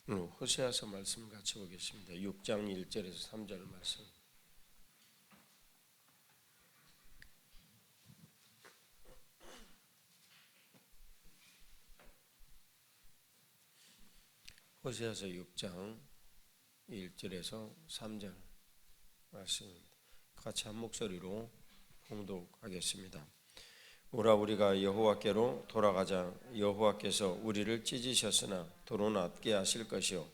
호세아서 말씀 같이 보겠습니다. 6장 1절에서 3절 말씀. 호세아서 6장 1절에서 3절 말씀입니다. 같이 한 목소리로 봉독하겠습니다. 오라 우리가 여호와께로 돌아가자. 여호와께서 우리를 찢으셨으나 도로 낫게 하실 것이요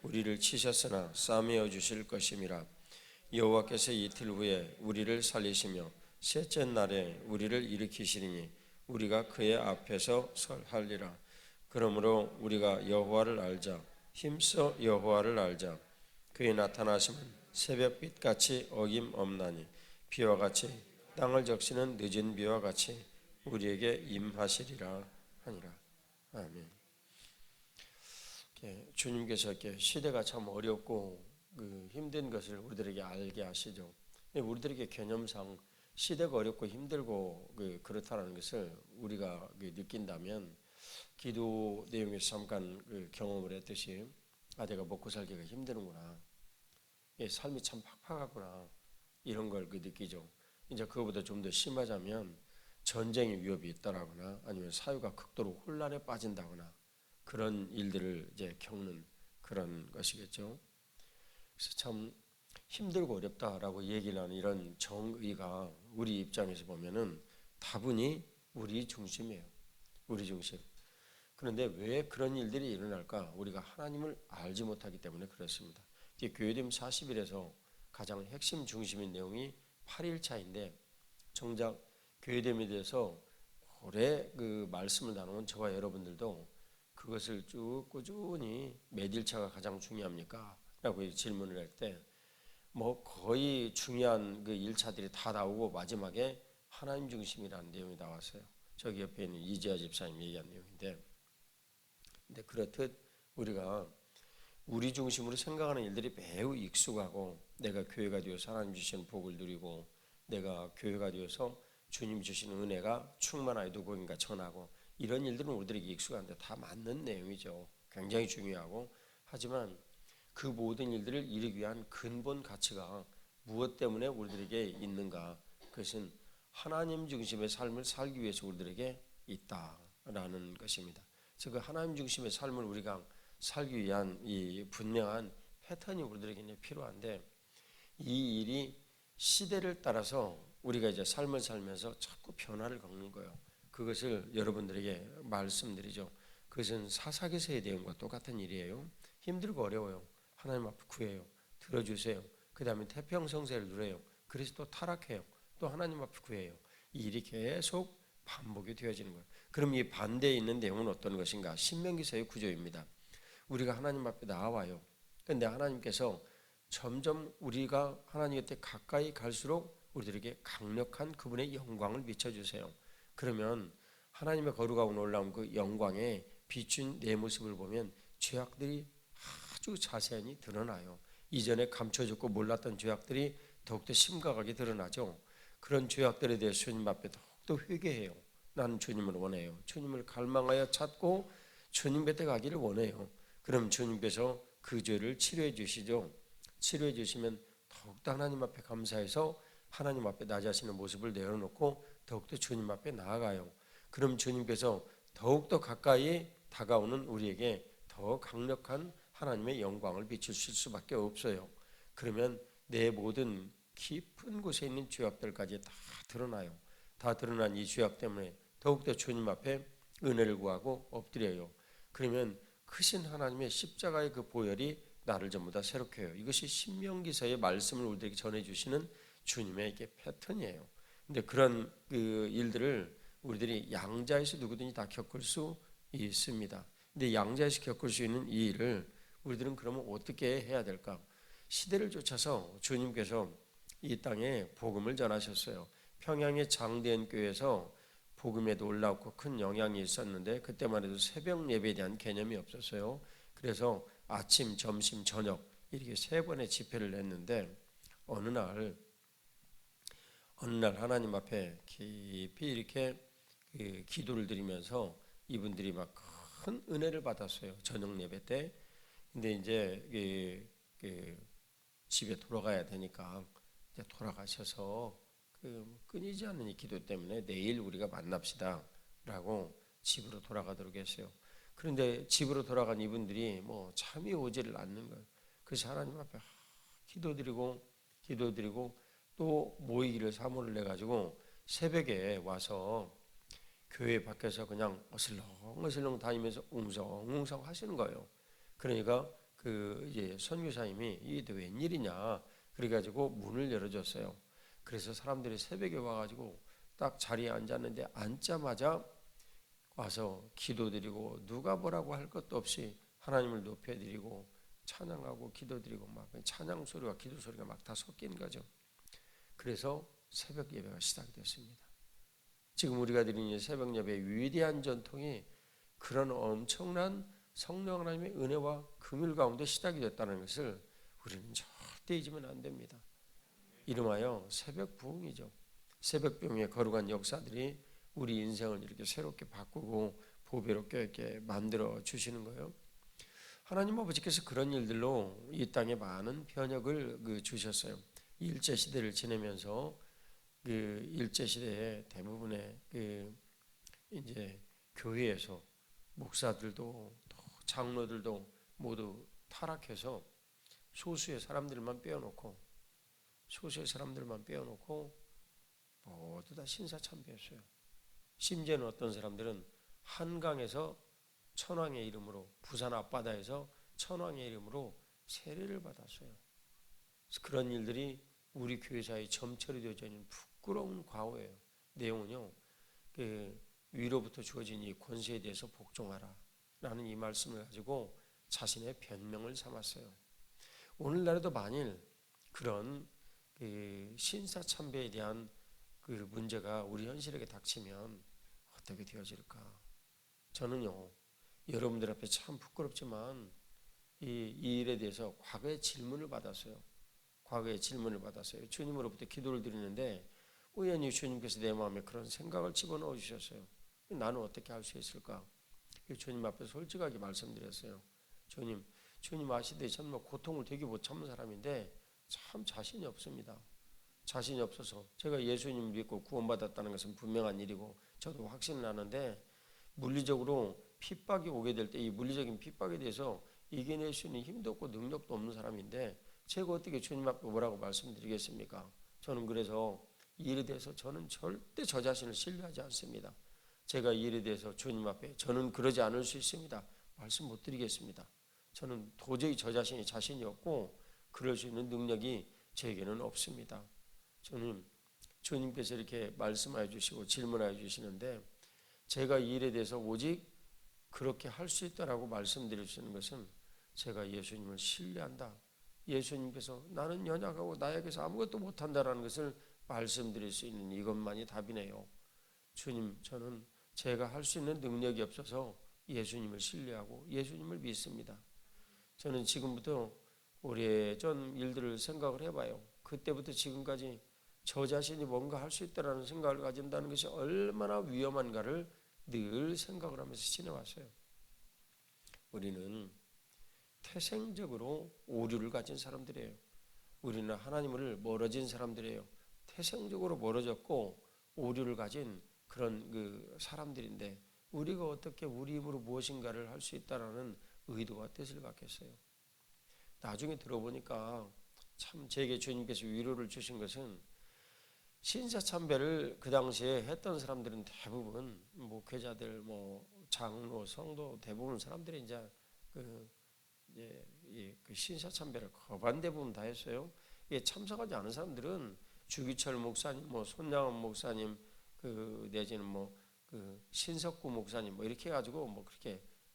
우리를 치셨으나 싸매어 주실 것임이라. 여호와께서 이틀 후에 우리를 살리시며 셋째 날에 우리를 일으키시리니 우리가 그의 앞에서 설하리라. 그러므로 우리가 여호와를 알자. 힘써 여호와를 알자. 그의 나타나심은 새벽빛같이 어김없나니 비와 같이 땅을 적시는 늦은 비와 같이 우리에게 임하시리라 하니라. 아멘. 주님께서 이렇게 시대가 참 어렵고 힘든 것을 우리들에게 알게 하시죠. 우리들에게 개념상 시대가 어렵고 힘들고 그렇다는 것을 우리가 느낀다면 기도 내용에서 잠깐 경험을 했듯이 내가 먹고 살기가 힘드는구나. 삶이 참 팍팍하구나. 이런 걸 느끼죠. 이제 그거보다 좀 더 심하자면 전쟁의 위협이 있다거나 아니면 사회가 극도로 혼란에 빠진다거나 그런 일들을 이제 겪는 그런 것이겠죠. 그래서 참 힘들고 어렵다라고 얘기를 하는 이런 정의가 우리 입장에서 보면은 다분히 우리 중심이에요. 우리 중심. 그런데 왜 그런 일들이 일어날까? 우리가 하나님을 알지 못하기 때문에 그렇습니다. 교회됨 40일에서 가장 핵심 중심인 내용이 8일차인데 정작 교회됨에 대해서 오래 말씀을 나누는 저와 여러분들도 그것을 쭉 꾸준히 몇 일차가 가장 중요합니까? 라고 질문을 할 때 거의 중요한 일차들이 다 나오고 마지막에 하나님 중심이라는 내용이 나왔어요. 저기 옆에 있는 이지아 집사님 얘기한 내용인데, 근데 그렇듯 우리가 우리 중심으로 생각하는 일들이 매우 익숙하고 내가 교회가 되어서 하나님 주시는 복을 누리고 내가 교회가 되어서 주님 주시는 은혜가 충만하여 누구인가 전하고 이런 일들은 우리들에게 익숙한데 다 맞는 내용이죠. 굉장히 중요하고 하지만 그 모든 일들을 이루기 위한 근본 가치가 무엇 때문에 우리들에게 있는가? 그것은 하나님 중심의 삶을 살기 위해서 우리들에게 있다라는 것입니다. 그래서 그 하나님 중심의 삶을 우리가 살기 위한 이 분명한 패턴이 우리들에게 필요한데 이 일이 시대를 따라서 우리가 이제 삶을 살면서 자꾸 변화를 겪는 거예요. 그것을 여러분들에게 말씀드리죠. 그것은 사사기 세대와 똑같은 일이에요. 힘들고 어려워요. 하나님 앞에 구해요. 들어주세요. 그 다음에 태평성세를 누려요. 그래서 또 타락해요. 또 하나님 앞에 구해요. 이 일이 계속 반복이 되어지는 거예요. 그럼 이 반대에 있는 내용은 어떤 것인가? 신명기서의 구조입니다. 우리가 하나님 앞에 나와요. 그런데 하나님께서 점점 우리가 하나님 곁에 가까이 갈수록 우리들에게 강력한 그분의 영광을 비춰주세요. 그러면 하나님의 거룩하고 놀라운 그 영광에 비춘 내 모습을 보면 죄악들이 아주 자세히 드러나요. 이전에 감춰졌고 몰랐던 죄악들이 더욱더 심각하게 드러나죠. 그런 죄악들에 대해 주님 앞에 더욱더 회개해요. 나는 주님을 원해요. 주님을 갈망하여 찾고 주님 곁에 가기를 원해요. 그럼 주님께서 그 죄를 치료해 주시죠. 치료해 주시면 더욱더 하나님 앞에 감사해서 하나님 앞에 나 자신의 모습을 내려놓고 더욱더 주님 앞에 나아가요. 그럼 주님께서 더욱더 가까이 다가오는 우리에게 더 강력한 하나님의 영광을 비추실 수밖에 없어요. 그러면 내 모든 깊은 곳에 있는 죄악들까지 다 드러나요. 다 드러난 이 죄악 때문에 더욱더 주님 앞에 은혜를 구하고 엎드려요. 그러면 크신 하나님의 십자가의 그 보혈이 나를 전부 다 새롭게 해요. 이것이 신명기서의 말씀을 우리에게 전해주시는 주님의 이게 패턴이에요. 근데 그런 그 일들을 우리들이 양자에서 누구든지 다 겪을 수 있습니다. 근데 양자에서 겪을 수 있는 이 일을 우리들은 그러면 어떻게 해야 될까? 시대를 쫓아서 주님께서 이 땅에 복음을 전하셨어요. 평양의 장대현 교회에서 복음에 놀랍고 큰 영향이 있었는데 그때만 해도 새벽 예배에 대한 개념이 없었어요. 그래서 아침, 점심, 저녁 이렇게 세 번의 집회를 했는데 어느 날 하나님 앞에 깊이 이렇게 기도를 드리면서 이분들이 막 큰 은혜를 받았어요. 저녁 예배 때 근데 이제 집에 돌아가야 되니까 이제 돌아가셔서 끊이지 않는 이 기도 때문에 내일 우리가 만납시다라고 집으로 돌아가도록 했어요. 그런데 집으로 돌아간 이분들이 뭐 잠이 오지를 않는 거예요. 그래서 하나님 앞에 기도드리고 또 모이기를 사모를 내 가지고 새벽에 와서 교회 밖에서 그냥 어슬렁어슬렁 다니면서 웅성웅성 하시는 거예요. 그러니까 이제 선교사님이 이게 웬일이냐 그래가지고 문을 열어줬어요. 그래서 사람들이 새벽에 와가지고 딱 자리에 앉았는데 앉자마자 와서 기도드리고 누가 뭐라고 할 것도 없이 하나님을 높여드리고 찬양하고 기도드리고 막 찬양 소리와 기도 소리가 막 다 섞인 거죠. 그래서 새벽 예배가 시작이 됐습니다. 지금 우리가 드리는 새벽 예배의 위대한 전통이 그런 엄청난 성령 하나님의 은혜와 긍휼 가운데 시작이 됐다는 것을 우리는 절대 잊으면 안 됩니다. 이름하여 새벽 부흥이죠. 새벽 부흥의 거룩한 역사들이 우리 인생을 이렇게 새롭게 바꾸고 보배롭게 이렇게 만들어 주시는 거예요. 하나님 아버지께서 그런 일들로 이 땅에 많은 변혁을 주셨어요. 일제 시대를 지내면서 일제 시대에 대부분의 이제 교회에서 목사들도 장로들도 모두 타락해서 소수의 사람들만 빼어놓고 모두 다 신사참배했어요. 심지어는 어떤 사람들은 한강에서 천황의 이름으로 부산 앞바다에서 천황의 이름으로 세례를 받았어요. 그런 일들이 우리 교회사에 점철이 되어져 있는 부끄러운 과오예요. 내용은요, 위로부터 주어진 이 권세에 대해서 복종하라 라는 이 말씀을 가지고 자신의 변명을 삼았어요. 오늘날에도 만일 그런 신사참배에 대한 문제가 우리 현실에게 닥치면 어떻게 되어질까? 저는요, 여러분들 앞에 참 부끄럽지만 이 일에 대해서 과거에 질문을 받았어요. 주님으로부터 기도를 드리는데 우연히 주님께서 내 마음에 그런 생각을 집어넣어 주셨어요. 나는 어떻게 할 수 있을까? 주님 앞에 솔직하게 말씀드렸어요. 주님 아시듯이 정말 고통을 되게 못 참는 사람인데 참 자신이 없습니다. 자신이 없어서 제가 예수님 믿고 구원받았다는 것은 분명한 일이고 저도 확신을 하는데 물리적으로 핍박이 오게 될 때 이 물리적인 핍박에 대해서 이겨낼 수 있는 힘도 없고 능력도 없는 사람인데 제가 어떻게 주님 앞에 뭐라고 말씀드리겠습니까? 저는 그래서 이 일에 대해서 저는 절대 저 자신을 신뢰하지 않습니다. 제가 이 일에 대해서 주님 앞에 저는 그러지 않을 수 있습니다. 말씀 못 드리겠습니다. 저는 도저히 저 자신이 없고 그럴 수 있는 능력이 저에게는 없습니다. 저는 주님께서 이렇게 말씀하여 주시고 질문하여 주시는데 제가 이 일에 대해서 오직 그렇게 할 수 있다라고 말씀드릴 수 있는 것은 제가 예수님을 신뢰한다. 예수님께서 나는 연약하고 나에게서 아무것도 못한다라는 것을 말씀드릴 수 있는 이것만이 답이네요. 주님, 저는 제가 할 수 있는 능력이 없어서 예수님을 신뢰하고 예수님을 믿습니다. 저는 지금부터 오래전 일들을 생각을 해봐요. 그때부터 지금까지 저 자신이 뭔가 할 수 있다라는 생각을 가진다는 것이 얼마나 위험한가를 늘 생각을 하면서 지내왔어요. 우리는 태생적으로 오류를 가진 사람들이에요. 우리는 하나님을 멀어진 사람들이에요. 태생적으로 멀어졌고 오류를 가진 그런 사람들인데 우리가 어떻게 우리 힘으로 무엇인가를 할 수 있다라는 의도와 뜻을 갖겠어요. 나중에 들어보니까 참 제게 주님께서 위로를 주신 것은 신사참배를 그 당시에 했던 사람들은 대부분 목회자들, 장로, 성도 대부분 사람들이 이제 그 신사참배를 거반 대부분 다 했어요. 참석하지 않은 사람들은 주기철 목사님, 손양원 목사님, 내지는 신석구 목사님 이렇게 해가지고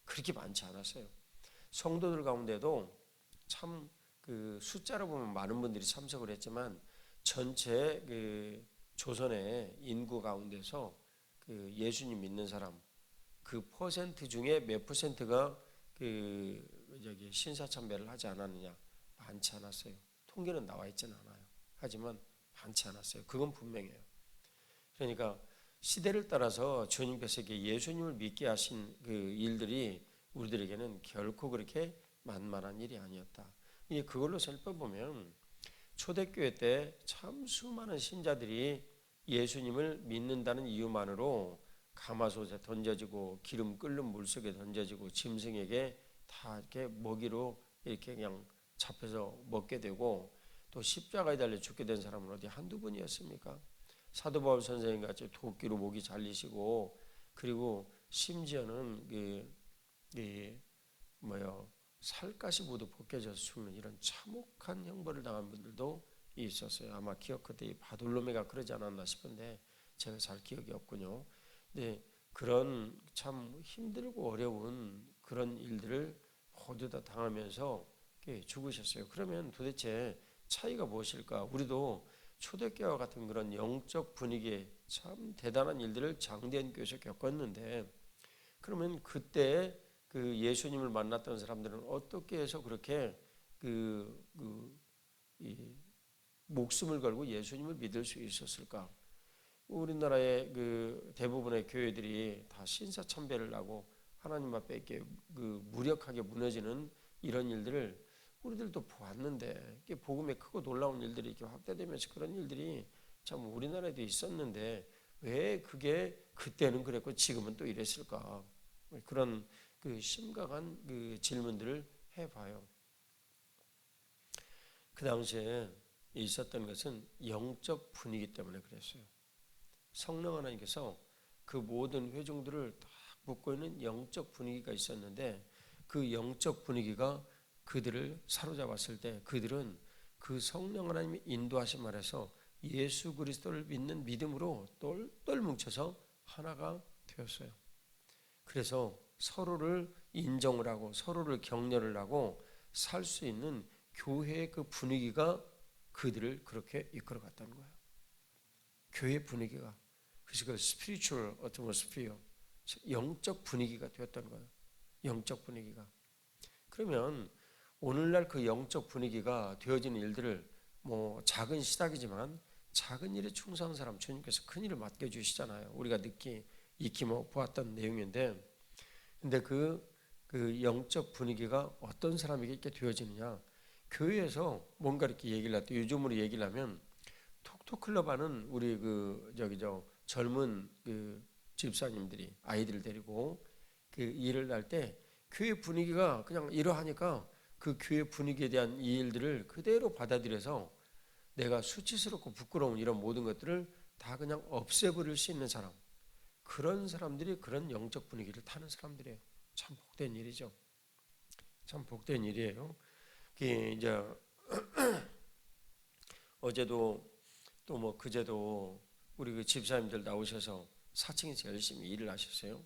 그렇게 많지 않았어요. 성도들 가운데도 참 숫자로 보면 많은 분들이 참석을 했지만 전체 조선의 인구 가운데서 예수님 믿는 사람 그 퍼센트 중에 몇 퍼센트가 신사참배를 하지 않았느냐? 많지 않았어요. 통계는 나와 있지는 않아요. 하지만 많지 않았어요. 그건 분명해요. 그러니까 시대를 따라서 주님께서 예수님을 믿게 하신 그 일들이 우리들에게는 결코 그렇게 만만한 일이 아니었다. 이게 그걸로 살펴보면 초대교회 때 참 수많은 신자들이 예수님을 믿는다는 이유만으로 가마솥에 던져지고 기름 끓는 물속에 던져지고 짐승에게 다 이렇게 먹이로 이렇게 그냥 잡혀서 먹게 되고 또 십자가에 달려 죽게 된 사람은 어디 한두 분이었습니까? 사도 바울 선생님 같이 도끼로 목이 잘리시고 그리고 심지어는 살갗이 모두 벗겨져서 죽는 이런 참혹한 형벌을 당한 분들도 있었어요. 아마 기억 그때 바돌로메가 그러지 않았나 싶은데 제가 잘 기억이 없군요. 네, 그런 참 힘들고 어려운 그런 일들을 모두 다 당하면서 죽으셨어요. 그러면 도대체 차이가 무엇일까? 우리도 초대교회와 같은 그런 영적 분위기에 참 대단한 일들을 장대한 교회에서 겪었는데 그러면 그때 그 예수님을 만났던 사람들은 어떻게 해서 그렇게 이 목숨을 걸고 예수님을 믿을 수 있었을까? 우리나라의 그 대부분의 교회들이 다 신사참배를 하고 하나님 앞에 이렇게 무력하게 무너지는 이런 일들을 우리들도 보았는데 복음의 크고 놀라운 일들이 이렇게 확대되면서 그런 일들이 참 우리나라에도 있었는데 왜 그게 그때는 그랬고 지금은 또 이랬을까? 그런 심각한 질문들을 해봐요. 그 당시에 있었던 것은 영적 분위기 때문에 그랬어요. 성령 하나님께서 그 모든 회중들을 다 묶고 있는 영적 분위기가 있었는데 그 영적 분위기가 그들을 사로잡았을 때 그들은 그 성령 하나님의 인도하심 아래서 예수 그리스도를 믿는 믿음으로 똘똘 뭉쳐서 하나가 되었어요. 그래서 서로를 인정을 하고 서로를 격려를 하고 살 수 있는 교회의 그 분위기가 그들을 그렇게 이끌어갔다는 거예요. 교회 분위기가 그래서 그 spiritual atmosphere 영적 분위기가 되었던 거예요. 영적 분위기가. 그러면 오늘날 그 영적 분위기가 되어지는 일들을 작은 시작이지만 작은 일에 충성한 사람 주님께서 큰 일을 맡겨주시잖아요. 우리가 익히 보았던 내용인데 근데 그 영적 분위기가 어떤 사람에게 이렇게 되어지느냐 교회에서 뭔가 이렇게 얘기를 할 때 요즘으로 얘기를 하면 톡톡클럽 하는 우리 젊은 집사님들이 아이들을 데리고 일을 할 때 교회 분위기가 그냥 이러하니까 그 교회 분위기에 대한 이 일들을 그대로 받아들여서 내가 수치스럽고 부끄러운 이런 모든 것들을 다 그냥 없애버릴 수 있는 사람 그런 사람들이 그런 영적 분위기를 타는 사람들이에요. 참 복된 일이죠. 참 복된 일이에요. 이제 어제도 또 그제도 우리 그 집사님들 나오셔서 4층에서 열심히 일을 하셨어요.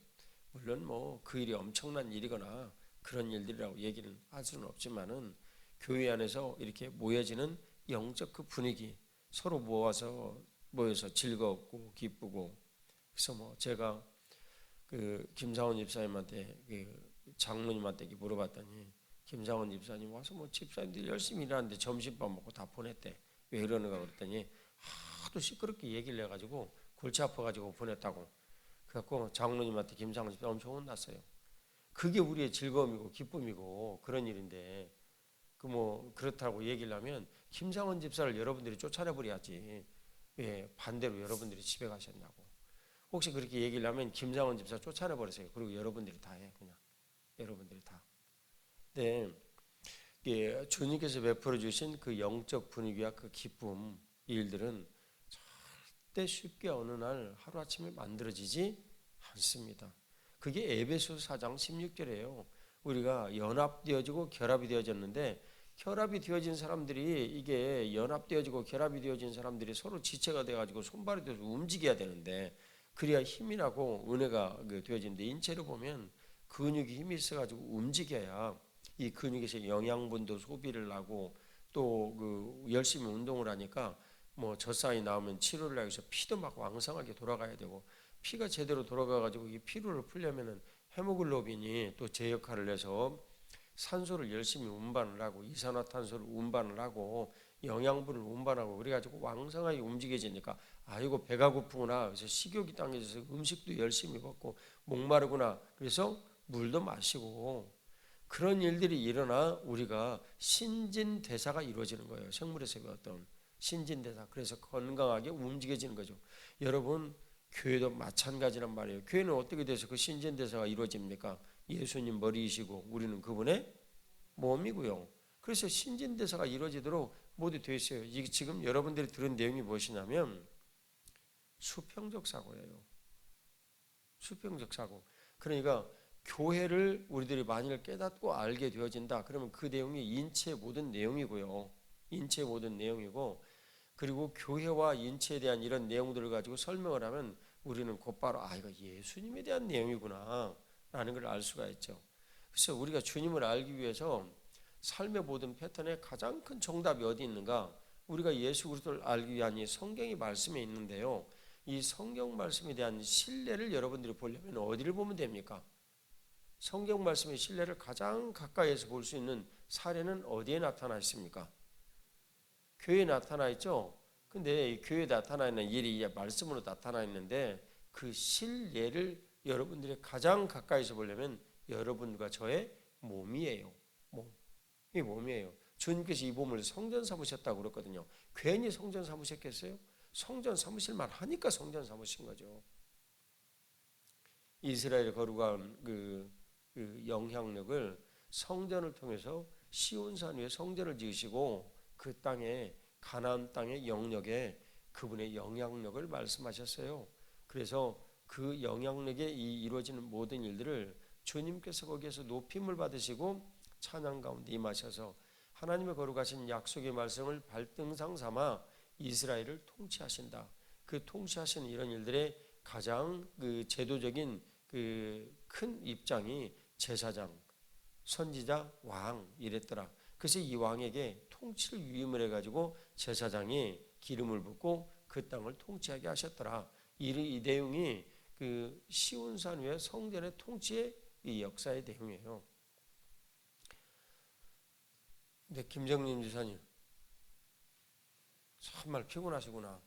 물론 그 일이 엄청난 일이거나 그런 일들이라고 얘기는 할 수는 없지만은 교회 안에서 이렇게 모여지는 영적 그 분위기 서로 모여서 즐겁고 기쁘고 그래서 제가 김상원 집사님한테 장로님한테 물어봤더니 김상원 집사님 와서 집사님들 열심히 일하는데 점심밥 먹고 다 보냈대. 왜 이러는가 그랬더니 하도 시끄럽게 얘기를 해가지고 골치 아파가지고 보냈다고. 그래갖고 장로님한테 김상원 집사 엄청 혼났어요. 그게 우리의 즐거움이고 기쁨이고 그런 일인데 그렇다고 얘기를 하면 김상원 집사를 여러분들이 쫓아내버려야지. 왜 반대로 여러분들이 집에 가셨냐고. 혹시 그렇게 얘기를 하면 김상원 집사 쫓아내버리세요. 그리고 여러분들이 다 해. 그냥 여러분들이 다. 네, 주님께서 베풀어 주신 그 영적 분위기와 그 기쁨 일들은 절대 쉽게 어느 날 하루아침에 만들어지지 않습니다. 그게 에베소서 4장 16절이에요. 우리가 연합되어지고 결합이 되어졌는데 결합이 되어진 사람들이 이게 연합되어지고 결합이 되어진 사람들이 서로 지체가 돼가지고 손발이 돼서 움직여야 되는데 그래야 힘이 나고 은혜가 되어지는데 인체로 보면 근육이 힘이 있어가지고 움직여야 이 근육에서 영양분도 소비를 하고 또 열심히 운동을 하니까 젖산이 나오면 치료를 하기 위해서 피도 막 왕성하게 돌아가야 되고 피가 제대로 돌아가가지고 이 피로를 풀려면은 헤모글로빈이 또 제 역할을 해서 산소를 열심히 운반을 하고 이산화탄소를 운반을 하고 영양분을 운반하고 그래가지고 왕성하게 움직여지니까 아이고 배가 고프구나 그래서 식욕이 당겨져서 음식도 열심히 먹고 목마르구나 그래서 물도 마시고 그런 일들이 일어나 우리가 신진대사가 이루어지는 거예요. 생물에서 배웠던 신진대사. 그래서 건강하게 움직여지는 거죠. 여러분 교회도 마찬가지란 말이에요. 교회는 어떻게 돼서 그 신진대사가 이루어집니까? 예수님 머리이시고 우리는 그분의 몸이고요. 그래서 신진대사가 이루어지도록 모두 되어 있어요. 이게 지금 여러분들이 들은 내용이 무엇이냐면 수평적 사고예요. 수평적 사고. 그러니까 교회를 우리들이 만일 깨닫고 알게 되어진다. 그러면 그 내용이 인체의 모든 내용이고요. 인체의 모든 내용이고, 그리고 교회와 인체에 대한 이런 내용들을 가지고 설명을 하면 우리는 곧바로 이거 예수님에 대한 내용이구나 라는 걸 알 수가 있죠. 그래서 우리가 주님을 알기 위해서 삶의 모든 패턴에 가장 큰 정답이 어디 있는가? 우리가 예수 그리스도를 알기 위한 이 성경의 말씀에 있는데요. 이 성경 말씀에 대한 신뢰를 여러분들이 보려면 어디를 보면 됩니까? 성경 말씀의 신뢰를 가장 가까이에서 볼 수 있는 사례는 어디에 나타나 있습니까? 교회에 나타나 있죠. 근데 교회에 나타나 있는 일이 말씀으로 나타나 있는데 그 신뢰를 여러분들이 가장 가까이서 보려면 여러분과 저의 몸이에요. 몸. 이 몸이에요. 주님께서 이 몸을 성전 삼으셨다고 그랬거든요. 괜히 성전 삼으셨겠어요? 성전 삼으실만 하니까 성전 삼으신 거죠. 이스라엘이 거룩한 그 영향력을 성전을 통해서 시온산 위에 성전을 지으시고 그 땅에 가나안 땅의 영역에 그분의 영향력을 말씀하셨어요. 그래서 그 영향력에 이루어지는 모든 일들을 주님께서 거기에서 높임을 받으시고 찬양 가운데 임하셔서 하나님의 거룩하신 약속의 말씀을 발등상 삼아 이스라엘을 통치하신다. 그 통치하시는 이런 일들의 가장 그 제도적인 그 큰 입장이 제사장, 선지자, 왕 이랬더라. 그래서 이 왕에게 통치를 위임을 해가지고 제사장이 기름을 붓고 그 땅을 통치하게 하셨더라. 이 내용이 그 시온산 위에 성전의 통치의 이 역사의 내용이에요. 근데 김정림 지사님 정말 피곤하시구나.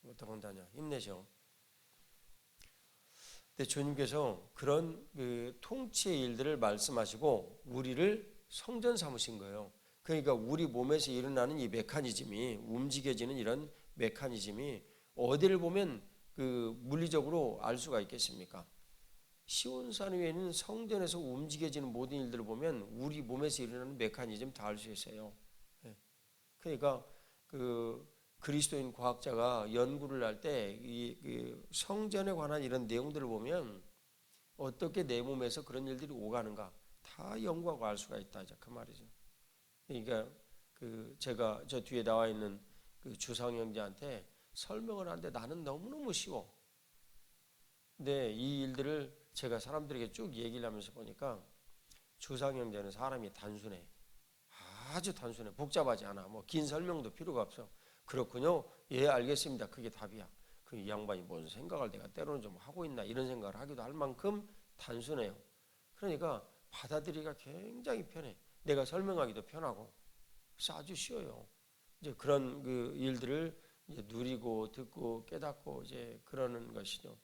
어떻게 한다냐. 힘내셔. 근데 주님께서 그런 그 통치의 일들을 말씀하시고 우리를 성전 삼으신 거예요. 그러니까 우리 몸에서 일어나는 이 메커니즘이 움직여지는 이런 메커니즘이 어디를 보면 그 물리적으로 알 수가 있겠습니까? 시온산 위에 있는 성전에서 움직여지는 모든 일들을 보면 우리 몸에서 일어나는 메커니즘 다 알 수 있어요. 그러니까 그 그리스도인 과학자가 연구를 할 때 이 성전에 관한 이런 내용들을 보면 어떻게 내 몸에서 그런 일들이 오가는가 다 연구하고 알 수가 있다. 그 말이죠. 그러니까 그 제가 저 뒤에 나와 있는 그 주상 형제한테 설명을 하는데 나는 너무너무 쉬워. 근데 이 일들을 제가 사람들에게 쭉 얘기를 하면서 보니까 주상 형제는 사람이 단순해. 아주 단순해. 복잡하지 않아. 뭐 긴 설명도 필요가 없어. 그렇군요. 예, 알겠습니다. 그게 답이야. 그 이 양반이 뭔 생각을 내가 때로는 좀 하고 있나 이런 생각을 하기도 할 만큼 단순해요. 그러니까 받아들이기가 굉장히 편해. 내가 설명하기도 편하고 그래서 아주 쉬워요. 이제 그런 그 일들을 이제 누리고 듣고 깨닫고 이제 그러는 것이죠.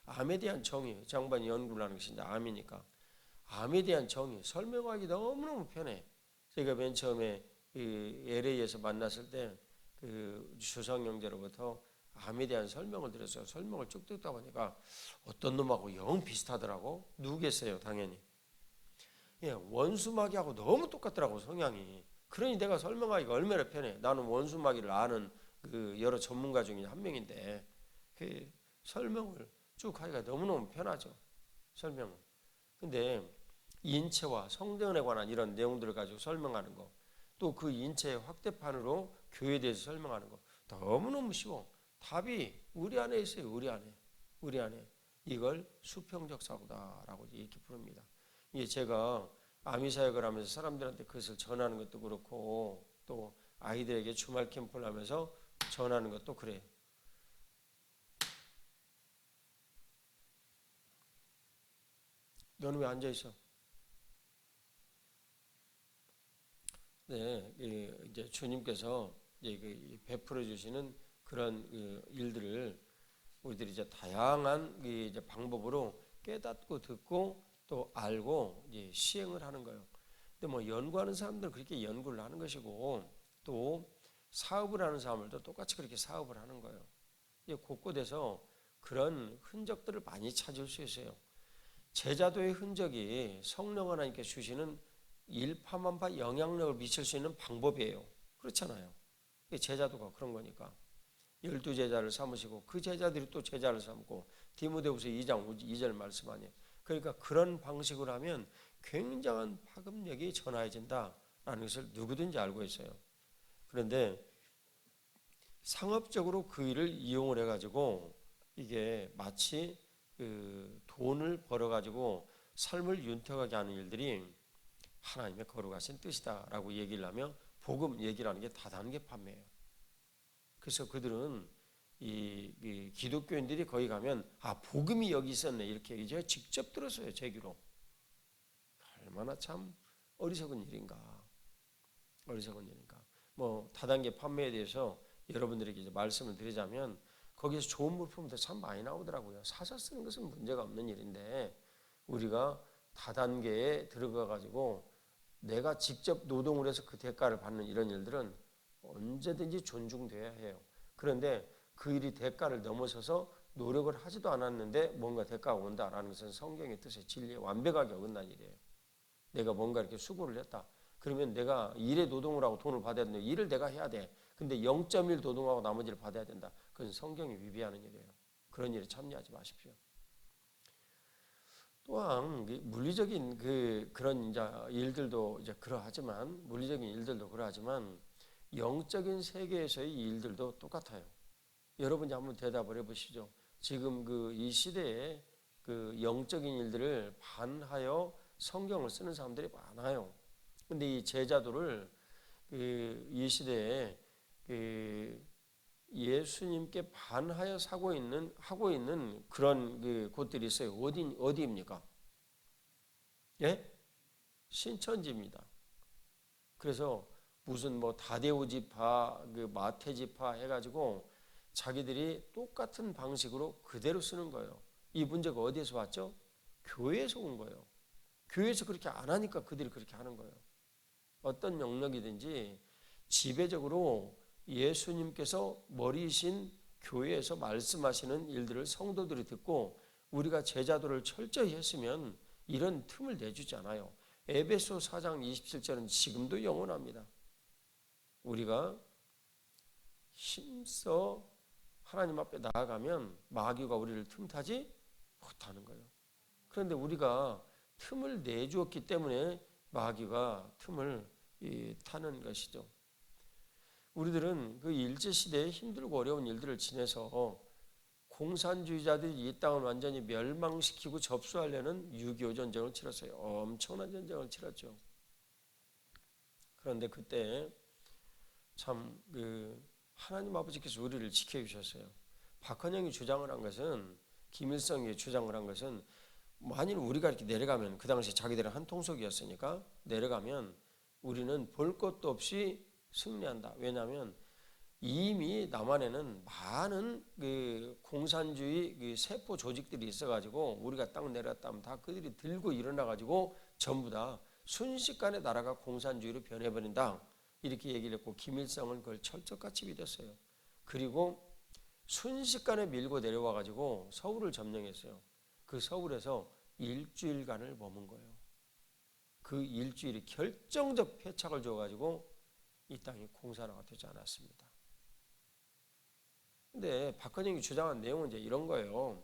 암에 대한 정의, 장반이 연구를 하는 것인데 암이니까 암에 대한 정의 설명하기 너무너무 편해. 제가 맨 처음에 그 LA에서 만났을 때 그 주상 형제로부터 암에 대한 설명을 들었어요. 설명을 쭉 듣다 보니까 어떤 놈하고 영 비슷하더라고. 누구겠어요, 당연히. 예, 원수마귀하고 너무 똑같더라고 성향이. 그러니 내가 설명하기가 얼마나 편해. 나는 원수마귀를 아는 그 여러 전문가 중에 한 명인데 그 설명을 쭉 하기가 너무너무 편하죠. 설명은. 근데 인체와 성전에 관한 이런 내용들을 가지고 설명하는 거, 또 그 인체의 확대판으로 교회에 대해서 설명하는 거 너무너무 쉬워. 답이 우리 안에 있어요. 우리 안에. 우리 안에. 이걸 수평적 사고다라고 이렇게 부릅니다. 이게 제가 아미 사역을 하면서 사람들한테 그것을 전하는 것도 그렇고 또 아이들에게 주말 캠프를 하면서 전하는 것도 그래요. 너는 왜 앉아 있어? 네, 이제 주님께서 이제 베풀어 주시는 그런 일들을 우리들이 이제 다양한 이제 방법으로 깨닫고 듣고 또 알고 이제 시행을 하는 거예요. 근데 뭐 연구하는 사람들은 그렇게 연구를 하는 것이고 또 사업을 하는 사람들도 똑같이 그렇게 사업을 하는 거예요. 이제 곳곳에서 그런 흔적들을 많이 찾을 수 있어요. 제자도의 흔적이 성령 하나님께 주시는 일파만파 영향력을 미칠 수 있는 방법이에요. 그렇잖아요. 제자도가 그런 거니까. 12제자를 삼으시고 그 제자들이 또 제자를 삼고 디모데후서 2장 2절 말씀 아니에요. 그러니까 그런 방식으로 하면 굉장한 파급력이 전하여진다라는 것을 누구든지 알고 있어요. 그런데 상업적으로 그 일을 이용을 해가지고 이게 마치 그 돈을 벌어가지고 삶을 윤택하게 하는 일들이 하나님의 거룩하신 뜻이다라고 얘기를 하며 복음 얘기를 하는 게 다단계 판매예요. 그래서 그들은 이 기독교인들이 거기 가면 복음이 여기 있었네 이렇게 얘기해요. 직접 들었어요. 제 귀로. 얼마나 참 어리석은 일인가. 어리석은 일인가. 뭐 다단계 판매에 대해서 여러분들에게 이제 말씀을 드리자면 거기서 좋은 물품도 참 많이 나오더라고요. 사서 쓰는 것은 문제가 없는 일인데 우리가 다단계에 들어가 가지고 내가 직접 노동을 해서 그 대가를 받는 이런 일들은 언제든지 존중돼야 해요. 그런데 그 일이 대가를 넘어서서 노력을 하지도 않았는데 뭔가 대가가 온다라는 것은 성경의 뜻의 진리에 완벽하게 어긋난 일이에요. 내가 뭔가 이렇게 수고를 했다. 그러면 내가 일에 노동을 하고 돈을 받아야 되는데 일을 내가 해야 돼. 근데 0.1 노동하고 나머지를 받아야 된다. 그건 성경이 위배하는 일이에요. 그런 일에 참여하지 마십시오. 또한 물리적인 그런 이제 일들도 이제 그러하지만 물리적인 일들도 그러하지만 영적인 세계에서의 일들도 똑같아요. 여러분이 한번 대답을 해보시죠. 지금 이 시대에 그 영적인 일들을 반하여 성경을 쓰는 사람들이 많아요. 근데 이 제자도를 이 시대에 예수님께 반하여 하고 있는 그런 곳들이 있어요. 어디입니까? 예? 신천지입니다. 그래서 무슨 뭐 다데오 지파, 마태 지파 해가지고 자기들이 똑같은 방식으로 그대로 쓰는 거예요. 이 문제가 어디에서 왔죠? 교회에서 온 거예요. 교회에서 그렇게 안 하니까 그들이 그렇게 하는 거예요. 어떤 영역이든지 지배적으로 예수님께서 머리이신 교회에서 말씀하시는 일들을 성도들이 듣고 우리가 제자도를 철저히 했으면 이런 틈을 내주지 않아요. 에베소 4장 27절은 지금도 영원합니다. 우리가 힘써 하나님 앞에 나아가면 마귀가 우리를 틈타지 못하는 거예요. 그런데 우리가 틈을 내주었기 때문에 마귀가 틈을 타는 것이죠. 우리들은 그 일제시대에 힘들고 어려운 일들을 지내서 공산주의자들이 이 땅을 완전히 멸망시키고 접수하려는 6.25 전쟁을 치렀어요. 엄청난 전쟁을 치렀죠. 그런데 그때 참 하나님 아버지께서 우리를 지켜주셨어요. 박헌영이 주장을 한 것은 김일성이 주장을 한 것은 만일 우리가 이렇게 내려가면 그 당시 자기들은 한 통속이었으니까 내려가면 우리는 볼 것도 없이 승리한다. 왜냐하면 이미 남한에는 많은 공산주의 세포 조직들이 있어가지고 우리가 딱 내려갔다면 다 그들이 들고 일어나가지고 전부 다 순식간에 나라가 공산주의로 변해버린다. 이렇게 얘기를 했고 김일성은 그걸 철저같이 믿었어요. 그리고 순식간에 밀고 내려와가지고 서울을 점령했어요. 그 서울에서 일주일간을 머문 거예요. 그 일주일이 결정적 패착을 줘가지고 이 땅이 공산화가 되지 않았습니다. 근데 박헌영이 주장한 내용은 이제 이런 거예요.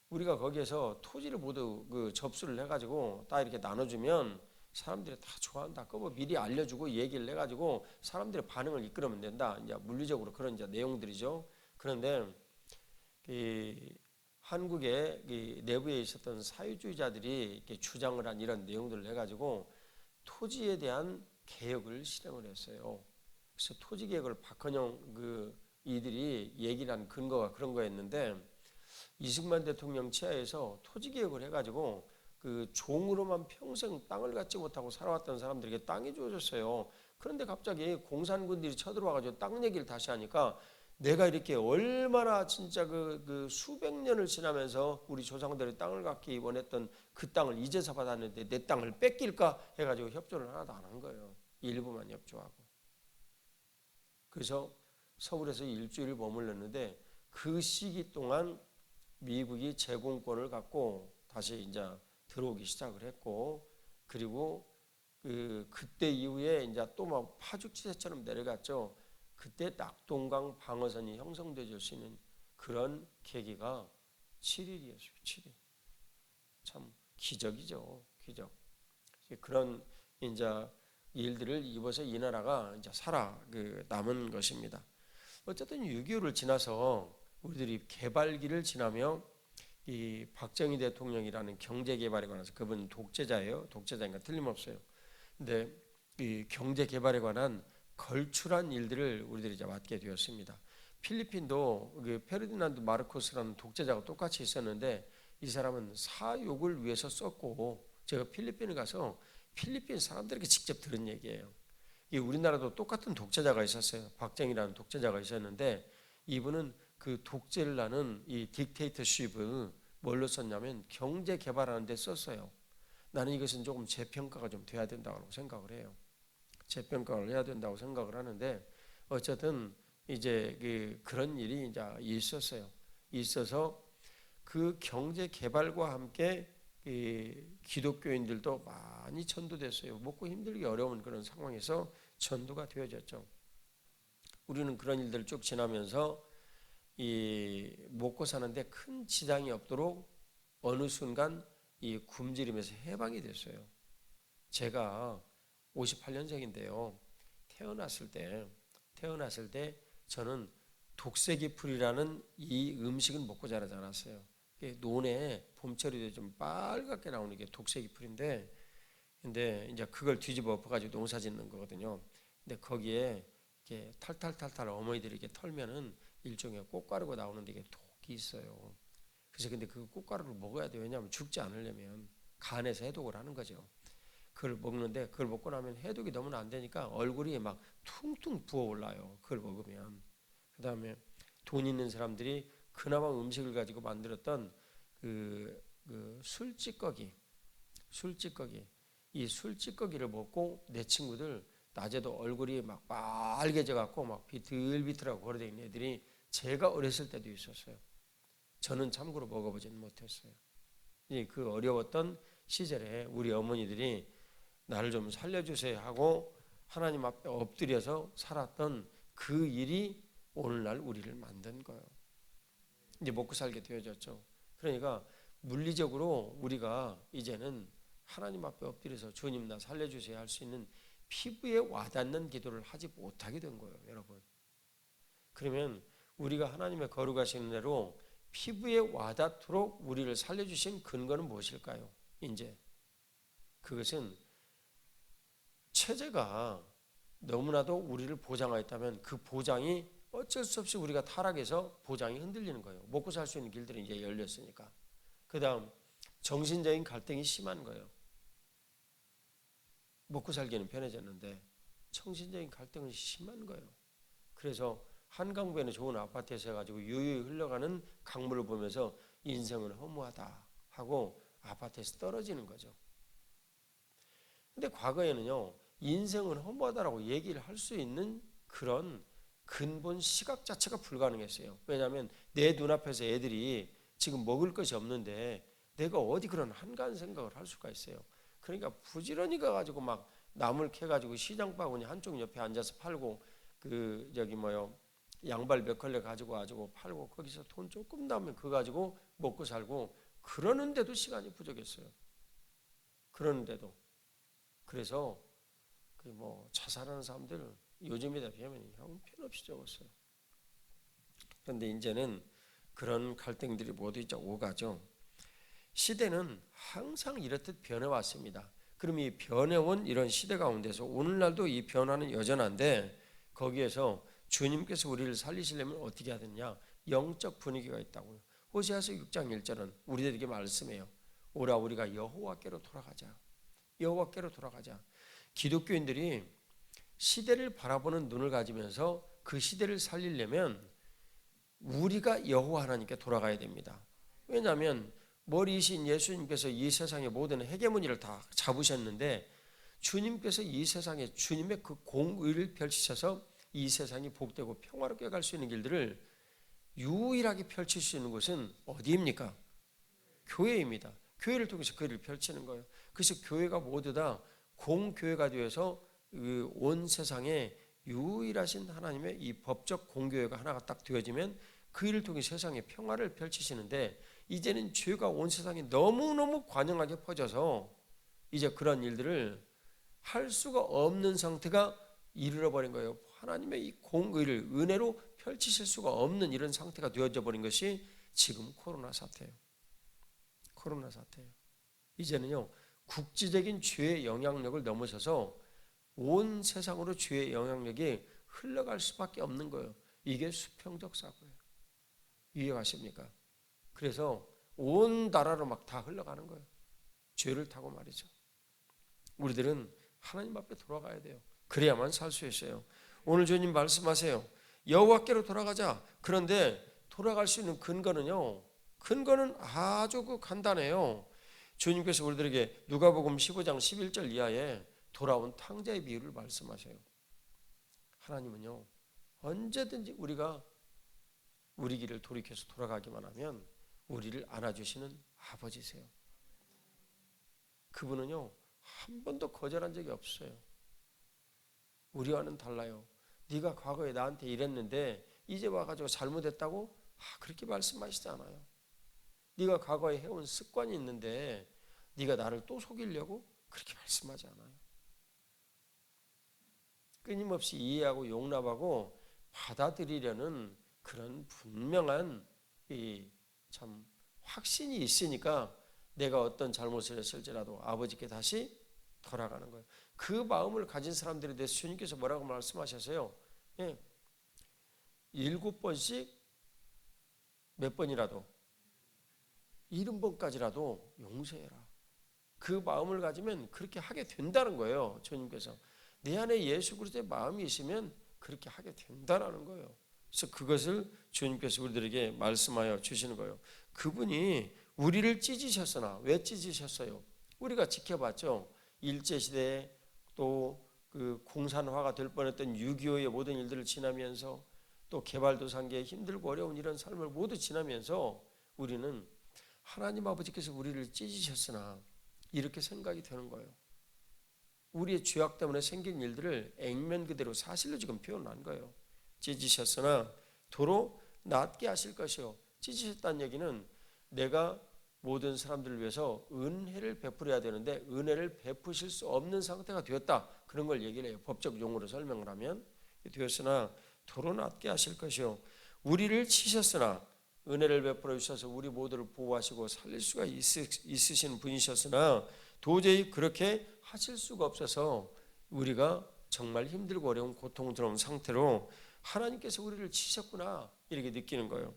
우리가 거기에서 토지를 모두 접수를 해가지고 딱 이렇게 나눠주면 사람들이 다 좋아한다. 그거 뭐 미리 알려주고 얘기를 해가지고 사람들의 반응을 이끌어면 된다. 이제 물리적으로 그런 이제 내용들이죠. 그런데 한국의 내부에 있었던 사회주의자들이 이렇게 주장을 한 이런 내용들을 해가지고 토지에 대한 개혁을 실행을 했어요. 그래서 토지 개혁을 박헌영 이들이 얘기를 한 근거가 그런 거였는데 이승만 대통령 치하에서 토지 개혁을 해가지고 종으로만 평생 땅을 갖지 못하고 살아왔던 사람들에게 땅이 주어졌어요. 그런데 갑자기 공산군들이 쳐들어와가지고 땅 얘기를 다시 하니까 내가 이렇게 얼마나 진짜 그 수백 년을 지나면서 우리 조상들의 땅을 갖기 원했던 그 땅을 이제서 받았는데 내 땅을 뺏길까 해가지고 협조를 하나도 안 한 거예요. 일부만 협조하고. 그래서 서울에서 일주일 머물렀는데 그 시기 동안 미국이 제공권을 갖고 다시 이제 들어오기 시작을 했고, 그리고 그때 이후에 이제 또 막 파죽지세처럼 내려갔죠. 그때 낙동강 방어선이 형성될 수 있는 그런 계기가 7일이었어요. 7일. 참 기적이죠. 기적. 그런 이제 일들을 입어서 이 나라가 이제 남은 것입니다. 어쨌든 6.25를 지나서 우리들이 개발기를 지나며 이 박정희 대통령이라는 경제 개발에 관해서, 그분 독재자예요. 독재자니까 틀림없어요. 근데 이 경제 개발에 관한 걸출한 일들을 우리들이 이제 맡게 되었습니다. 필리핀도 그 페르디난드 마르코스라는 독재자가 똑같이 있었는데 이 사람은 사욕을 위해서 썼고, 제가 필리핀에 가서 필리핀 사람들에게 직접 들은 얘기예요. 이 우리나라도 똑같은 독재자가 있었어요. 박정희라는 독재자가 있었는데 이분은 그 독재를 하는 이 딕테이터십을 뭘로 썼냐면 경제 개발하는 데 썼어요. 나는 이것은 조금 재평가가 좀 돼야 된다고 생각을 해요. 재평가를 해야 된다고 생각을 하는데, 어쨌든 이제 그런 일이 이제 있었어요. 있어서 그 경제 개발과 함께 기독교인들도 많이 전도됐어요. 먹고 힘들기 어려운 그런 상황에서 전도가 되어졌죠. 우리는 그런 일들을 쭉 지나면서 이 먹고 사는데 큰 지장이 없도록 어느 순간 이 굶주림에서 해방이 됐어요. 제가 58년생인데요. 태어났을 때 저는 독세기 풀이라는 이 음식은 먹고 자라지 않았어요. 논에 봄철이 좀 빨갛게 나오는 게 독세기 풀인데, 근데 이제 그걸 뒤집어 엎어가지고 농사 짓는 거거든요. 근데 거기에 이렇게 탈탈탈탈 어머니들이 이렇게 털면은 일종의 꽃가루가 나오는데 이게 독이 있어요. 그래서 근데 그 꽃가루를 먹어야 돼요. 왜냐하면 죽지 않으려면 간에서 해독을 하는 거죠. 그걸 먹는데 그걸 먹고 나면 해독이 너무 안 되니까 얼굴이 막 퉁퉁 부어올라요. 그걸 먹으면. 그 다음에 돈 있는 사람들이 그나마 음식을 가지고 만들었던 그 술찌꺼기, 이 술찌꺼기를 먹고 내 친구들 낮에도 얼굴이 막 빨개져 갖고 막 비틀비틀하고 걸어다니는 있는 애들이 제가 어렸을 때도 있었어요. 저는 참고로 먹어보지는 못했어요. 그 어려웠던 시절에 우리 어머니들이 나를 좀 살려주세요 하고 하나님 앞에 엎드려서 살았던 그 일이 오늘날 우리를 만든 거예요. 이제 먹고 살게 되어졌죠. 그러니까 물리적으로 우리가 이제는 하나님 앞에 엎드려서 주님 나 살려주세요 할 수 있는 피부에 와닿는 기도를 하지 못하게 된 거예요, 여러분. 그러면 우리가 하나님의 거룩하시는 대로 피부에 와닿도록 우리를 살려주신 근거는 무엇일까요? 이제 그것은 체제가 너무나도 우리를 보장하였다면 그 보장이 어쩔 수 없이 우리가 타락해서 보장이 흔들리는 거예요. 먹고 살 수 있는 길들이 이제 열렸으니까. 그 다음 정신적인 갈등이 심한 거예요. 먹고 살기는 편해졌는데 정신적인 갈등은 심한 거예요. 그래서 한강변에 있는 좋은 아파트에서 해가지고 유유히 흘러가는 강물을 보면서 인생은 허무하다 하고 아파트에서 떨어지는 거죠. 근데 과거에는요, 인생은 허무하다라고 얘기를 할 수 있는 그런 근본 시각 자체가 불가능했어요. 왜냐하면 내 눈앞에서 애들이 지금 먹을 것이 없는데 내가 어디 그런 한가한 생각을 할 수가 있어요. 그러니까 부지런히 가가지고 막 나물 캐가지고 시장 바구니 한쪽 옆에 앉아서 팔고 양발 몇 컬레 가지고 팔고 거기서 돈 조금 나오면 그거 가지고 먹고 살고 그러는데도 시간이 부족했어요. 그러는데도 그래서 자살하는 사람들 요즘에다 비하면 형편없이 적었어요. 그런데 이제는 그런 갈등들이 모두 이제 오가죠. 시대는 항상 이렇듯 변해왔습니다. 그럼 이 변해온 이런 시대 가운데서 오늘날도 이 변화는 여전한데 거기에서 주님께서 우리를 살리시려면 어떻게 해야 되느냐? 영적 분위기가 있다고요. 호세아서 6장 1절은 우리들에게 말씀해요. 오라 우리가 여호와께로 돌아가자. 여호와께로 돌아가자. 기독교인들이 시대를 바라보는 눈을 가지면서 그 시대를 살리려면 우리가 여호와 하나님께 돌아가야 됩니다. 왜냐하면 머리이신 예수님께서 이 세상의 모든 헤게모니를 다 잡으셨는데 주님께서 이 세상에 주님의 그 공의를 펼치셔서 이 세상이 복되고 평화롭게 갈 수 있는 길들을 유일하게 펼칠 수 있는 곳은 어디입니까? 교회입니다. 교회를 통해서 그 일을 펼치는 거예요. 그래서 교회가 모두 다 공교회가 되어서 온 세상에 유일하신 하나님의 이 법적 공교회가 하나가 딱 되어지면 그 일을 통해 세상에 평화를 펼치시는데 이제는 죄가 온 세상에 너무너무 관영하게 퍼져서 이제 그런 일들을 할 수가 없는 상태가 이르러 버린 거예요. 하나님의 이 공의를 은혜로 펼치실 수가 없는 이런 상태가 되어져 버린 것이 지금 코로나 사태예요. 코로나 사태예요. 이제는요, 국지적인 죄의 영향력을 넘어서서 온 세상으로 죄의 영향력이 흘러갈 수밖에 없는 거예요. 이게 수평적 사고예요. 이해가십니까? 그래서 온 나라로 막 다 흘러가는 거예요. 죄를 타고 말이죠. 우리들은 하나님 앞에 돌아가야 돼요. 그래야만 살 수 있어요. 오늘 주님 말씀하세요. 여호와께로 돌아가자. 그런데 돌아갈 수 있는 근거는요, 근거는 아주 간단해요. 주님께서 우리들에게 누가복음 15장 11절 이하에 돌아온 탕자의 비유를 말씀하셔요. 하나님은요, 언제든지 우리가 우리 길을 돌이켜서 돌아가기만 하면 우리를 안아주시는 아버지세요. 그분은요, 한 번도 거절한 적이 없어요. 우리와는 달라요. 네가 과거에 나한테 이랬는데 이제 와가지고 잘못했다고? 그렇게 말씀하시지 않아요. 네가 과거에 해온 습관이 있는데 네가 나를 또 속이려고? 그렇게 말씀하지 않아요. 끊임없이 이해하고 용납하고 받아들이려는 그런 분명한 참 확신이 있으니까 내가 어떤 잘못을 했을지라도 아버지께 다시 돌아가는 거예요. 그 마음을 가진 사람들에 대해서 주님께서 뭐라고 말씀하셨어요? 7번씩 몇 번이라도 70번까지라도 용서해라. 그 마음을 가지면 그렇게 하게 된다는 거예요. 주님께서 내 안에 예수 그리스도의 마음이 있으면 그렇게 하게 된다는 거예요. 그래서 그것을 주님께서 우리들에게 말씀하여 주시는 거예요. 그분이 우리를 찢으셨으나 왜 찢으셨어요? 우리가 지켜봤죠. 일제시대에 또 그 공산화가 될 뻔했던 6.25의 모든 일들을 지나면서 또 개발도상계의 힘들고 어려운 이런 삶을 모두 지나면서 우리는 하나님 아버지께서 우리를 찢으셨으나 이렇게 생각이 되는 거예요. 우리의 죄악 때문에 생긴 일들을 액면 그대로 사실로 지금 표현한 거예요. 찢으셨으나 도로 낫게 하실 것이요. 찢으셨다는 얘기는 내가 모든 사람들을 위해서 은혜를 베풀어야 되는데 은혜를 베푸실 수 없는 상태가 되었다. 그런 걸 얘기를 해요. 법적 용어로 설명을 하면 되었으나 도로 낫게 하실 것이요. 우리를 치셨으나 은혜를 베풀어 주셔서 우리 모두를 보호하시고 살릴 수가 있으신 분이셨으나 도저히 그렇게 하실 수가 없어서 우리가 정말 힘들고 어려운 고통스러운 상태로 하나님께서 우리를 치셨구나 이렇게 느끼는 거예요.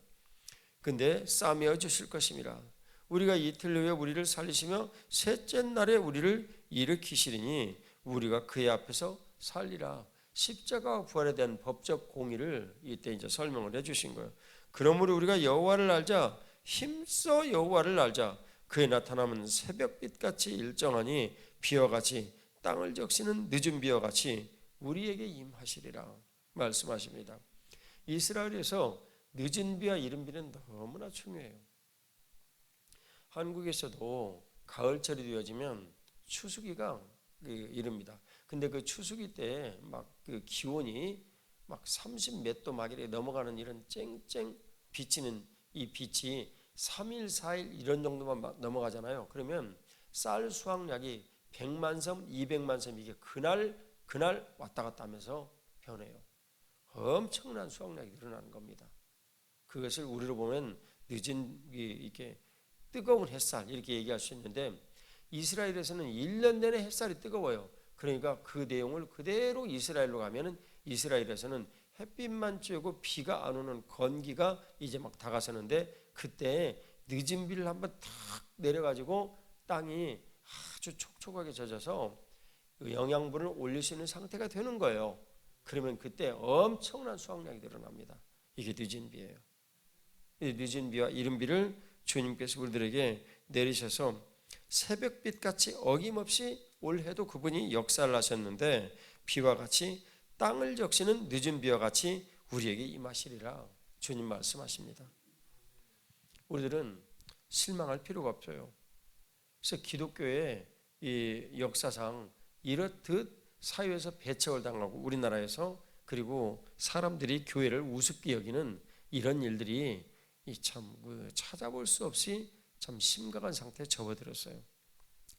근데 싸매어 주실 것임이라. 우리가 이틀 후에 우리를 살리시며 셋째 날에 우리를 일으키시리니 우리가 그의 앞에서 살리라. 십자가와 부활에 대한 법적 공의를 이때 이제 설명을 해주신 거예요. 그러므로 우리가 여호와를 알자. 힘써 여호와를 알자. 그의 나타남은 새벽빛같이 일정하니 비와 같이 땅을 적시는 늦은 비와 같이 우리에게 임하시리라 말씀하십니다. 이스라엘에서 늦은 비와 이른 비는 너무나 중요해요. 한국에서도 가을철이 되어지면 추수기가 이릅니다. 근데 그 추수기 때 막 그 기온이 막 30 몇 도 막 이렇게 넘어가는 이런 쨍쨍 비치는 이 빛이 3일 4일 이런 정도만 막 넘어가잖아요. 그러면 쌀 수확량이 100만 섬, 200만 섬 이게 그날 왔다 갔다 하면서 변해요. 엄청난 수확량이 늘어나는 겁니다. 그것을 우리로 보면 늦은 이렇게 뜨거운 햇살 이렇게 얘기할 수 있는데 이스라엘에서는 1년 내내 햇살이 뜨거워요. 그러니까 그 내용을 그대로 이스라엘로 가면은 이스라엘에서는 햇빛만 쬐고 비가 안 오는 건기가 이제 막 다가서는데 그때 늦은 비를 한번 탁 내려가지고 땅이 아주 촉촉하게 젖어서 영양분을 올릴 수 있는 상태가 되는 거예요. 그러면 그때 엄청난 수확량이 늘어납니다. 이게 늦은 비예요. 늦은 비와 이른 비를 주님께서 우리들에게 내리셔서 새벽빛 같이 어김없이 올해도 그분이 역사를 하셨는데 비와 같이 땅을 적시는 늦은 비와 같이 우리에게 임하시리라 주님 말씀하십니다. 우리들은 실망할 필요가 없어요. 그래서 기독교의 이 역사상 이렇듯 사회에서 배척을 당하고 우리나라에서 그리고 사람들이 교회를 우습게 여기는 이런 일들이 참 찾아볼 수 없이 참 심각한 상태에 접어들었어요.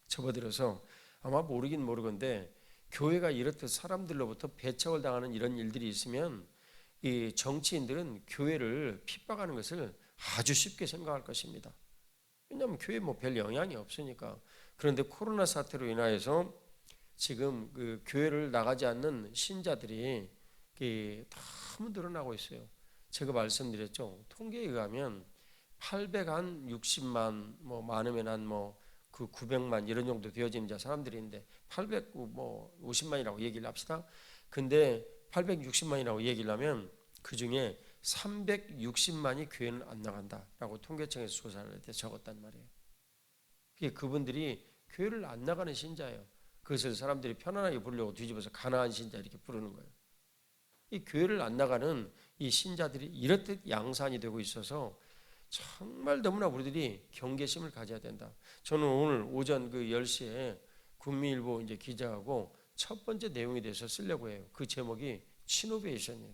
접어들어서 아마 모르긴 모르건데 교회가 이렇듯 사람들로부터 배척을 당하는 이런 일들이 있으면 이 정치인들은 교회를 핍박하는 것을 아주 쉽게 생각할 것입니다. 왜냐하면 교회에 뭐 별 영향이 없으니까. 그런데 코로나 사태로 인하여서 지금 그 교회를 나가지 않는 신자들이 너무 늘어나고 있어요. 제가 말씀드렸죠. 통계에 의하면 860만 뭐 많으면 한 그 900만 이런 정도 되어지는 자 사람들이 있는데 850만이라고 얘기를 합시다. 근데 860만이라고 얘기를 하면 그 중에 360만이 교회는 안 나간다라고 통계청에서 조사를 할 때 적었단 말이에요. 그분들이 교회를 안 나가는 신자예요. 그것을 사람들이 편안하게 부르려고 뒤집어서 가난한 신자 이렇게 부르는 거예요. 이 교회를 안 나가는 이 신자들이 이렇듯 양산이 되고 있어서 정말 너무나 우리들이 경계심을 가져야 된다. 저는 오늘 오전 그 10시에 국민일보 이제 기자하고 첫 번째 내용에 대해서 쓰려고 해요. 그 제목이 치노베이션이에요.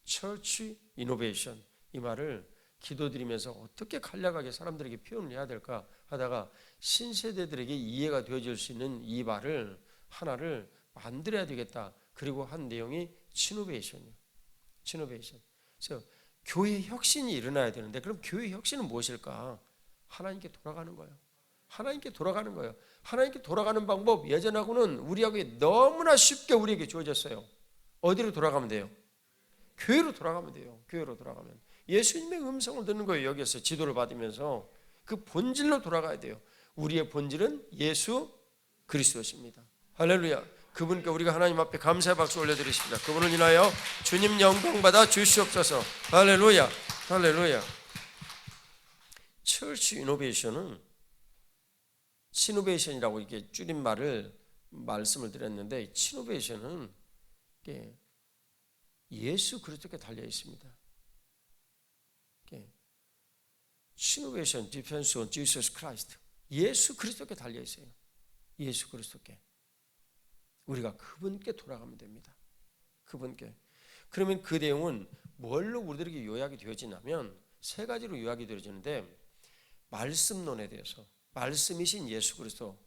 처치 이노베이션. 이 말을 기도드리면서 어떻게 간략하게 사람들에게 표현을 해야 될까 하다가 신세대들에게 이해가 되어질 수 있는 이 말을 하나를 만들어야 되겠다. 그리고 한 내용이 치노베이션이에요. 치노베이션. 그래서 교회 혁신이 일어나야 되는데 그럼 교회 혁신은 무엇일까? 하나님께 돌아가는 거예요. 하나님께 돌아가는 거예요. 하나님께 돌아가는 방법 예전하고는 우리에게 너무나 쉽게 우리에게 주어졌어요. 어디로 돌아가면 돼요? 교회로 돌아가면 돼요. 교회로 돌아가면 예수님의 음성을 듣는 거예요. 여기서 지도를 받으면서 그 본질로 돌아가야 돼요. 우리의 본질은 예수 그리스도십니다. 할렐루야. 그분께 우리가 하나님 앞에 감사의 박수 올려드리십니다. 그분을 인하여 주님 영광 받아 주시옵소서. 할렐루야. 할렐루야. 처치 이노베이션은 치노베이션이라고 이렇게 줄임말을 말씀을 드렸는데 치노베이션은 예수 그리스도께 달려 있습니다. 치노베이션 디펜스 온 지서스 크라이스트. 예수 그리스도께 달려 있어요. 예수 그리스도께. 우리가 그분께 돌아가면 됩니다. 그분께. 그러면 그 내용은 뭘로 우리들에게 요약이 되어지냐면 세 가지로 요약이 되어지는데 말씀론에 대해서 말씀이신 예수 그리스도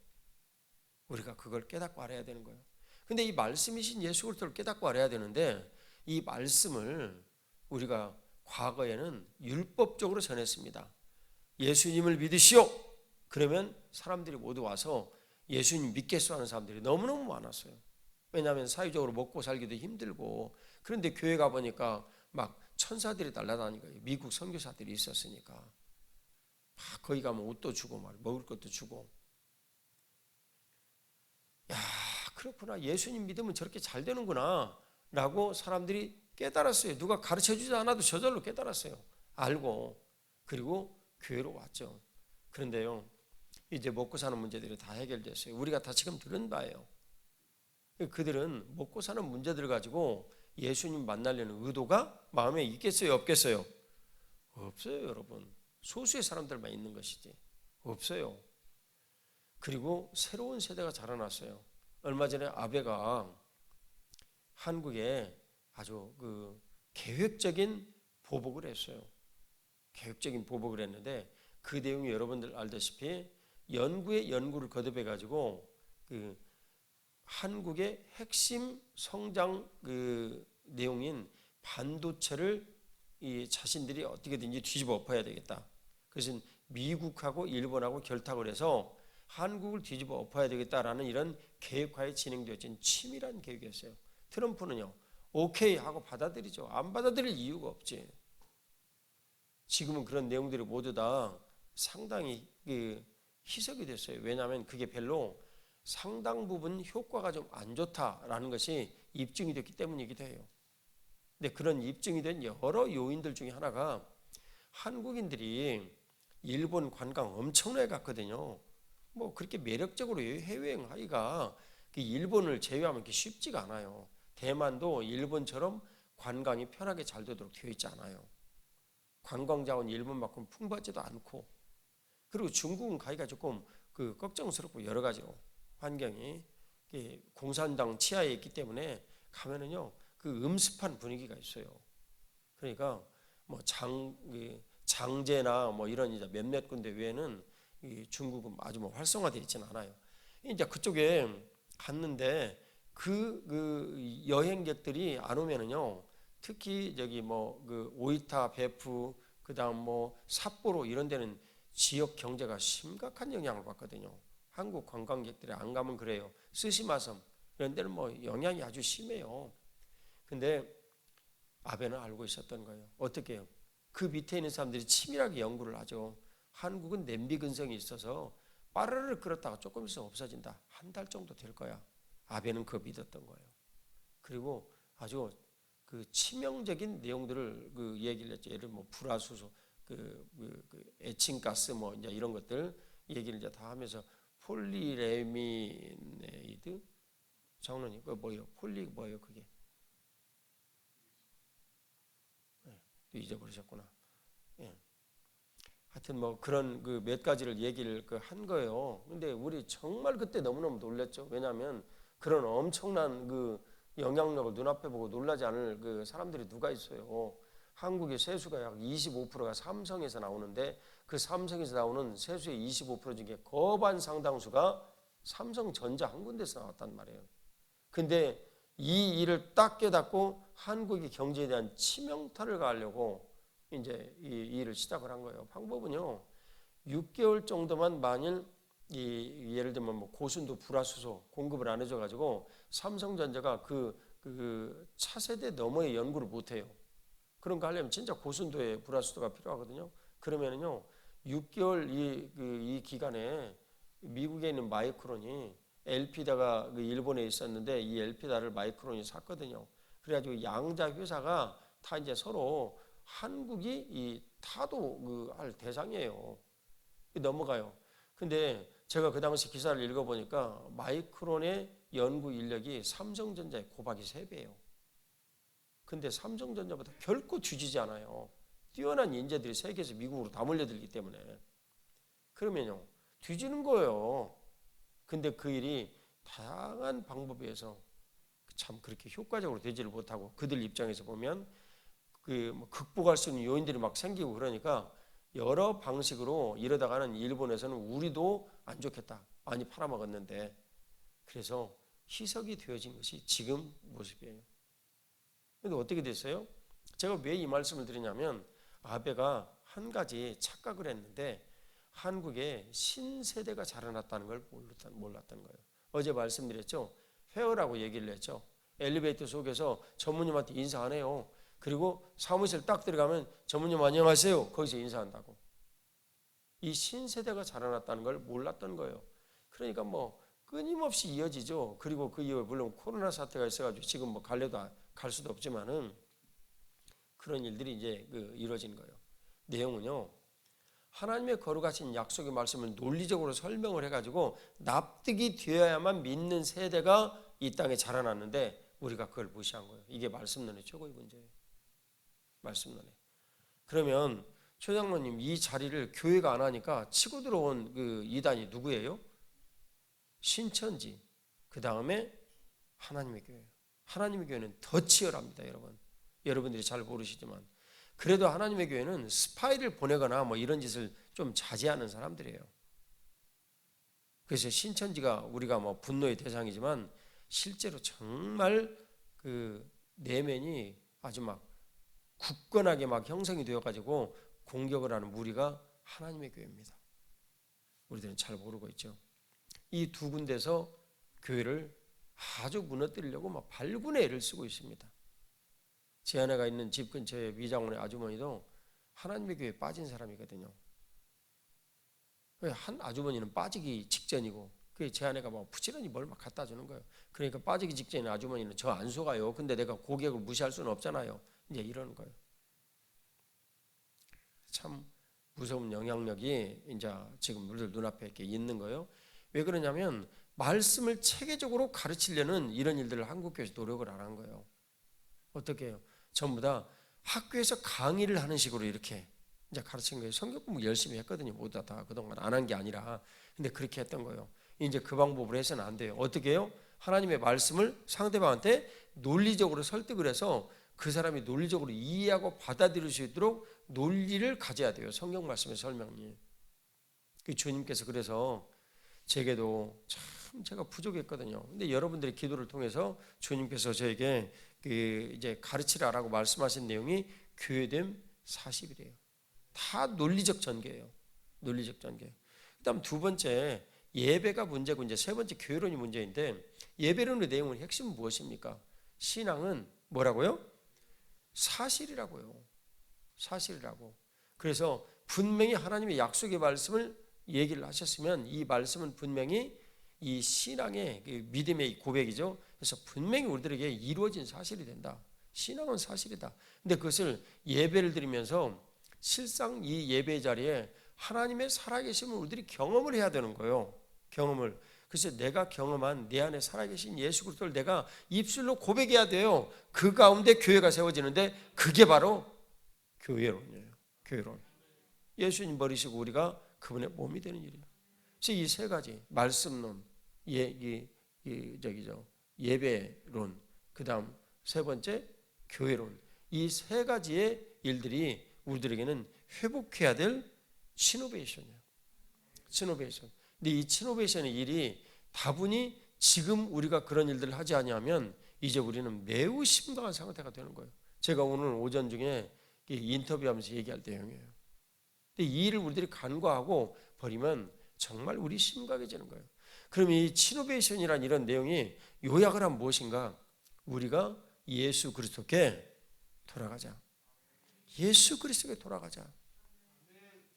우리가 그걸 깨닫고 알아야 되는 거예요. 근데 이 말씀이신 예수 그리스도를 깨닫고 알아야 되는데 이 말씀을 우리가 과거에는 율법적으로 전했습니다. 예수님을 믿으시오. 그러면 사람들이 모두 와서 예수님 믿겠소 하는 사람들이 너무너무 많았어요. 왜냐하면 사회적으로 먹고 살기도 힘들고 그런데 교회 가보니까 막 천사들이 날아다니고 미국 선교사들이 있었으니까 막 거기 가면 옷도 주고 막 먹을 것도 주고 야 그렇구나 예수님 믿으면 저렇게 잘 되는구나 라고 사람들이 깨달았어요. 누가 가르쳐주지 않아도 저절로 깨달았어요. 알고 그리고 교회로 왔죠. 그런데요 이제 먹고 사는 문제들이 다 해결됐어요. 우리가 다 지금 들은 바예요. 그들은 먹고 사는 문제들을 가지고 예수님 만나려는 의도가 마음에 있겠어요? 없겠어요? 없어요, 여러분. 소수의 사람들만 있는 것이지. 없어요. 그리고 새로운 세대가 자라났어요. 얼마 전에 아베가 한국에 아주 계획적인 보복을 했어요. 계획적인 보복을 했는데 그 내용이 여러분들 알다시피 연구를 거듭해 가지고 한국의 핵심 성장 내용인 반도체를 이 자신들이 어떻게든지 뒤집어 엎어야 되겠다. 그래서 미국하고 일본하고 결탁을 해서 한국을 뒤집어 엎어야 되겠다라는 이런 계획하에 진행되어진 치밀한 계획이었어요. 트럼프는요, 오케이 하고 받아들이죠. 안 받아들일 이유가 없지. 지금은 그런 내용들이 모두 다 상당히 희석이 됐어요. 왜냐하면 그게 별로 상당 부분 효과가 좀 안 좋다라는 것이 입증이 됐기 때문이기도 해요. 근데 그런 입증이 된 여러 요인들 중에 하나가 한국인들이 일본 관광 엄청나게 갔거든요. 뭐 그렇게 매력적으로 해외여행하기가 일본을 제외하면 이렇게 쉽지가 않아요. 대만도 일본처럼 관광이 편하게 잘 되도록 되어 있지 않아요. 관광 자원 일본만큼 풍부하지도 않고, 그리고 중국은 가기가 조금 걱정스럽고 여러 가지로 환경이 공산당 치하에 있기 때문에 가면은요 음습한 분위기가 있어요. 그러니까 뭐 장제나 뭐 이런 이제 몇몇 군데 외에는 이 중국은 아주 뭐 활성화되어 있지는 않아요. 이제 그쪽에 갔는데 그 여행객들이 안 오면은요, 특히 저기 뭐 오이타, 베푸, 그다음 뭐 삿포로 이런 데는 지역 경제가 심각한 영향을 받거든요. 한국 관광객들이 안 가면 그래요. 스시마섬 이런 데는 뭐 영향이 아주 심해요. 근데 아베는 알고 있었던 거예요. 어떻게 해요? 그 밑에 있는 사람들이 치밀하게 연구를 하죠. 한국은 냄비 근성이 있어서 빠르르 끓었다가 조금 있으면 없어진다. 한 달 정도 될 거야. 아베는 그거 믿었던 거예요. 그리고 아주 치명적인 내용들을 얘기를 했죠. 예를 뭐 불화수소, 에칭가스 뭐 이제 이런 것들 얘기를 이제 다 하면서 폴리레미네이드 장로님 그 뭐예요? 폴리 뭐예요 그게? 잊어버리셨구나. 예. 하여튼 뭐 그런 몇 가지를 얘기를 한 거예요. 근데 우리 정말 그때 너무너무 놀랐죠. 왜냐하면 그런 엄청난 영향력을 눈앞에 보고 놀라지 않을 사람들이 누가 있어요. 한국의 세수가 약 25%가 삼성에서 나오는데 그 삼성에서 나오는 세수의 25% 중에 거반 상당수가 삼성전자 한 군데서 나왔단 말이에요. 근데 이 일을 딱 깨닫고 한국의 경제에 대한 치명타를 가하려고 이제 이 일을 시작을 한 거예요. 방법은요, 6개월 정도만 만일 예를 들면 뭐 고순도 불화수소 공급을 안 해줘가지고 삼성전자가 그 차세대 너머의 연구를 못 해요. 그런 거 하려면 진짜 고순도의 불화수소가 필요하거든요. 그러면은요, 6개월 이 기간에 미국에 있는 마이크론이 엘피다가 일본에 있었는데 이 엘피다를 마이크론이 샀거든요. 그래가지고 양자 회사가 다 이제 서로 한국이 이 타도 할 대상이에요. 넘어가요. 근데 제가 그 당시 기사를 읽어보니까 마이크론의 연구 인력이 삼성전자의 고박이 3배예요. 근데 삼성전자보다 결코 뒤지지 않아요. 뛰어난 인재들이 세계에서 미국으로 다 몰려들기 때문에. 그러면요, 뒤지는 거예요. 근데 그 일이 다양한 방법에 의해서 참 그렇게 효과적으로 되지를 못하고 그들 입장에서 보면 뭐 극복할 수 있는 요인들이 막 생기고 그러니까 여러 방식으로 이러다가는 일본에서는 우리도 안 좋겠다. 많이 팔아먹었는데 그래서 희석이 되어진 것이 지금 모습이에요. 근데 어떻게 됐어요? 제가 왜 이 말씀을 드리냐면 아베가 한 가지 착각을 했는데 한국에 신세대가 자라났다는 걸 몰랐던 거예요. 어제 말씀드렸죠. 회어라고 얘기를 했죠. 엘리베이터 속에서 전무님한테 인사 안 해요. 그리고 사무실 딱 들어가면 전무님 안녕하세요. 거기서 인사한다고. 이 신세대가 자라났다는 걸 몰랐던 거예요. 그러니까 뭐 끊임없이 이어지죠. 그리고 그 이후에 물론 코로나 사태가 있어가지고 지금 뭐 갈 수도 없지만은 그런 일들이 이제 이루어진 거예요. 내용은요. 하나님의 거룩하신 약속의 말씀을 논리적으로 설명을 해가지고 납득이 되어야만 믿는 세대가 이 땅에 자라났는데 우리가 그걸 무시한 거예요. 이게 말씀론의 최고의 문제예요. 말씀론에. 그러면 최장로님 이 자리를 교회가 안 하니까 치고 들어온 이단이 누구예요? 신천지. 그 다음에 하나님의 교회예요. 하나님의 교회는 더 치열합니다, 여러분. 여러분들이 잘 모르시지만. 그래도 하나님의 교회는 스파이를 보내거나 뭐 이런 짓을 좀 자제하는 사람들이에요. 그래서 신천지가 우리가 뭐 분노의 대상이지만 실제로 정말 내면이 아주 막 굳건하게 막 형성이 되어가지고 공격을 하는 무리가 하나님의 교회입니다. 우리들은 잘 모르고 있죠. 이 두 군데서 교회를 아주 무너뜨리려고 막 발군의 애를 쓰고 있습니다. 제 아내가 있는 집 근처에 미장원의 아주머니도 하나님의 교회에 빠진 사람이거든요. 한 아주머니는 빠지기 직전이고 제 아내가 막 부지런히 뭘 막 갖다 주는 거예요. 그러니까 빠지기 직전에 아주머니는 저 안 속아요. 근데 내가 고객을 무시할 수는 없잖아요. 이제 이러는 거예요. 참 무서운 영향력이 이제 지금 우리들 눈앞에 이렇게 있는 거예요. 왜 그러냐면 말씀을 체계적으로 가르치려는 이런 일들을 한국교회에서 노력을 안 한 거예요. 어떻게 해요? 전부 다 학교에서 강의를 하는 식으로 이렇게 이제 가르친 거예요. 성경 공부 열심히 했거든요. 모두 다 그동안 안 한 게 아니라. 근데 그렇게 했던 거예요. 이제 그 방법으로 해서는 안 돼요. 어떻게 해요? 하나님의 말씀을 상대방한테 논리적으로 설득을 해서 그 사람이 논리적으로 이해하고 받아들일 수 있도록 논리를 가져야 돼요. 성경 말씀의 설명이. 그 주님께서 그래서 제게도 참 제가 부족했거든요. 근데 여러분들의 기도를 통해서 주님께서 저에게 그 이제 가르치라라고 말씀하신 내용이 교회됨 40일이에요. 다 논리적 전개예요. 논리적 전개. 그다음 두 번째 예배가 문제고 이제 세 번째 교회론이 문제인데 예배론의 내용은 핵심은 무엇입니까? 신앙은 뭐라고요? 사실이라고요. 사실이라고. 그래서 분명히 하나님의 약속의 말씀을 얘기를 하셨으면 이 말씀은 분명히 이 신앙의 믿음의 고백이죠. 그래서 분명히 우리들에게 이루어진 사실이 된다. 신앙은 사실이다. 근데 그것을 예배를 드리면서 실상 이 예배 자리에 하나님의 살아계심을 우리들이 경험을 해야 되는 거예요. 경험을. 그래서 내가 경험한 내 안에 살아계신 예수 그리스도를 내가 입술로 고백해야 돼요. 그 가운데 교회가 세워지는데 그게 바로 교회론이에요. 교회론. 예수님 버리시고 우리가 그분의 몸이 되는 일이에요. 그래서 이 세 가지 말씀론, 예배론, 그다음 세 번째 교회론. 이 세 가지의 일들이 우리들에게는 회복해야 될 시노베이션이에요. 시노베이션. 근데 이 시노베이션의 일이 다분히 지금 우리가 그런 일들을 하지 않으면 이제 우리는 매우 심각한 상태가 되는 거예요. 제가 오늘 오전 중에 인터뷰하면서 얘기할 내용이에요. 근데 이 일을 우리들이 간과하고 버리면 정말 우리 심각해지는 거예요. 그럼 이 시노베이션이라는 이런 내용이 요약을 하면 무엇인가? 우리가 예수 그리스도께 돌아가자. 예수 그리스도께 돌아가자.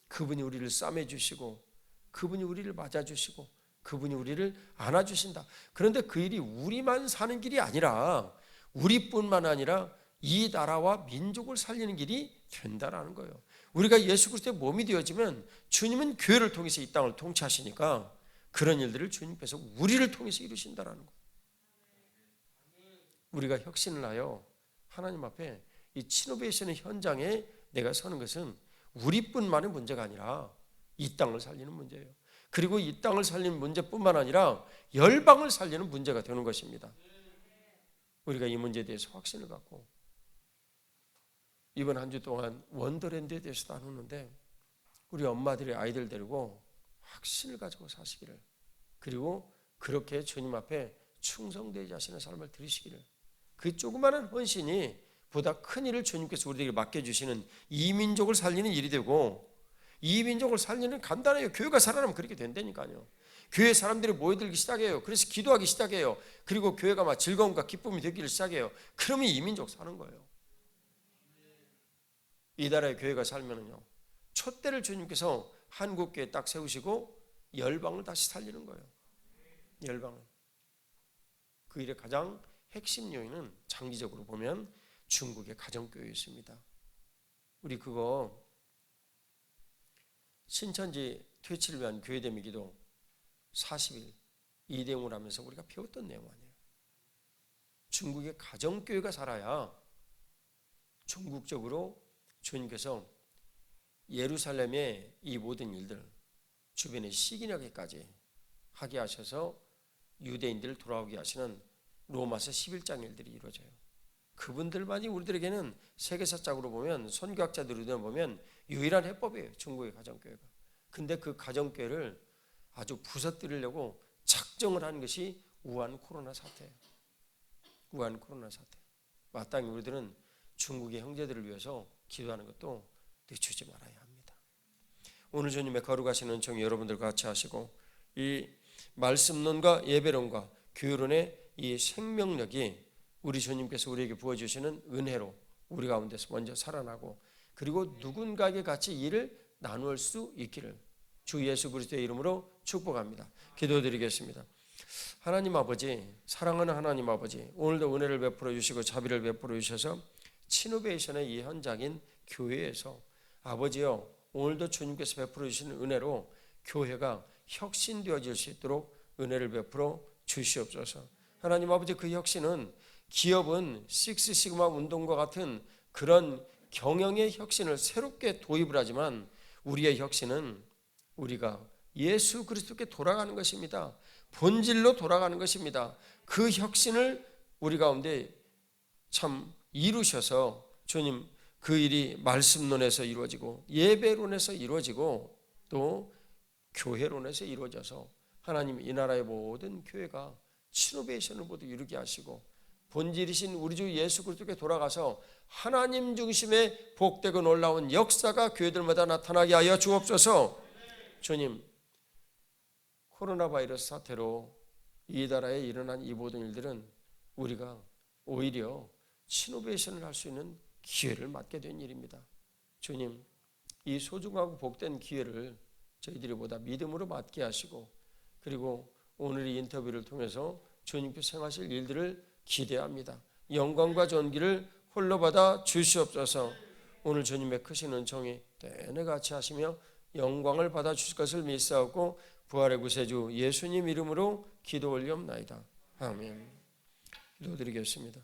그분이 우리를 싸매 주시고 그분이 우리를 맞아 주시고 그분이 우리를 안아 주신다. 그런데 그 일이 우리만 사는 길이 아니라 우리뿐만 아니라 이 나라와 민족을 살리는 길이 된다라는 거예요. 우리가 예수 그리스도의 몸이 되어지면 주님은 교회를 통해서 이 땅을 통치하시니까 그런 일들을 주님께서 우리를 통해서 이루신다라는 거예요. 우리가 혁신을 하여 하나님 앞에 이 시노베이션의 현장에 내가 서는 것은 우리뿐만의 문제가 아니라 이 땅을 살리는 문제예요. 그리고 이 땅을 살리는 문제뿐만 아니라 열방을 살리는 문제가 되는 것입니다. 우리가 이 문제에 대해서 확신을 갖고 이번 한 주 동안 원더랜드에 대해서 나누는데 우리 엄마들이 아이들 데리고 확신을 가지고 사시기를, 그리고 그렇게 주님 앞에 충성되지 자신의 삶을 들이시기를, 그 조그마한 헌신이 보다 큰 일을 주님께서 우리에게 맡겨주시는 이 민족을 살리는 일이 되고, 이 민족을 살리는 간단해요. 교회가 살아나면 그렇게 된다니까요. 교회 사람들이 모여들기 시작해요. 그래서 기도하기 시작해요. 그리고 교회가 막 즐거움과 기쁨이 되기를 시작해요. 그러면 이 민족 사는 거예요. 이 나라의 교회가 살면은요, 촛대를 주님께서 한국교회에 딱 세우시고 열방을 다시 살리는 거예요. 열방을. 그 일의 가장 핵심 요인은 장기적으로 보면 중국의 가정교회였습니다. 우리 그거 신천지 퇴치를 위한 교회됨의 기도 40일 이 내용을 하면서 우리가 배웠던 내용 아니에요. 중국의 가정교회가 살아야 전국적으로 주님께서 예루살렘의 이 모든 일들 주변에 시기나게까지 하게 하셔서 유대인들을 돌아오게 하시는 로마서 11장 일들이 이루어져요. 그분들만이 우리들에게는 세계사적으로 보면, 선교학자들을 보면 유일한 해법이에요. 중국의 가정교회가. 근데 그 가정교회를 아주 부서뜨리려고 작정을 한 것이 우한 코로나 사태예요. 우한 코로나 사태. 마땅히 우리들은 중국의 형제들을 위해서 기도하는 것도 늦추지 말아야 합니다. 오늘 주님의 거룩하신 은총이 여러분들과 같이 하시고, 이 말씀론과 예배론과 교회론의 이 생명력이 우리 주님께서 우리에게 부어주시는 은혜로 우리 가운데서 먼저 살아나고, 그리고 누군가에게 같이 일을 나눌 수 있기를 주 예수 그리스도의 이름으로 축복합니다. 기도드리겠습니다. 하나님 아버지, 사랑하는 하나님 아버지, 오늘도 은혜를 베풀어 주시고 자비를 베풀어 주셔서 시노베이션의 이 현장인 교회에서 아버지여, 오늘도 주님께서 베풀어 주시는 은혜로 교회가 혁신되어질 수 있도록 은혜를 베풀어 주시옵소서. 하나님 아버지, 그 혁신은 기업은 식스시그마 운동과 같은 그런 경영의 혁신을 새롭게 도입을 하지만 우리의 혁신은 우리가 예수 그리스도께 돌아가는 것입니다. 본질로 돌아가는 것입니다. 그 혁신을 우리 가운데 참 이루셔서 주님, 그 일이 말씀론에서 이루어지고 예배론에서 이루어지고 또 교회론에서 이루어져서 하나님, 이 나라의 모든 교회가 시노베이션을 모두 이루게 하시고 본질이신 우리 주 예수 그리스도께 돌아가서 하나님 중심의 복되고 놀라운 역사가 교회들마다 나타나게 하여 주옵소서. 주님, 코로나 바이러스 사태로 이 나라에 일어난 이 모든 일들은 우리가 오히려 시노베이션을 할 수 있는 기회를 맞게 된 일입니다. 주님, 이 소중하고 복된 기회를 저희들이 보다 믿음으로 맞게 하시고, 그리고 오늘 이 인터뷰를 통해서 주님께서 행하실 일들을 기대합니다. 영광과 존귀를 홀로 받아 주시옵소서. 오늘 주님의 크신 은총이 내내 같이 하시며 영광을 받아 주실 것을 믿사옵고 부활의 구세주 예수님 이름으로 기도 올리옵나이다. 아멘. 기도드리겠습니다.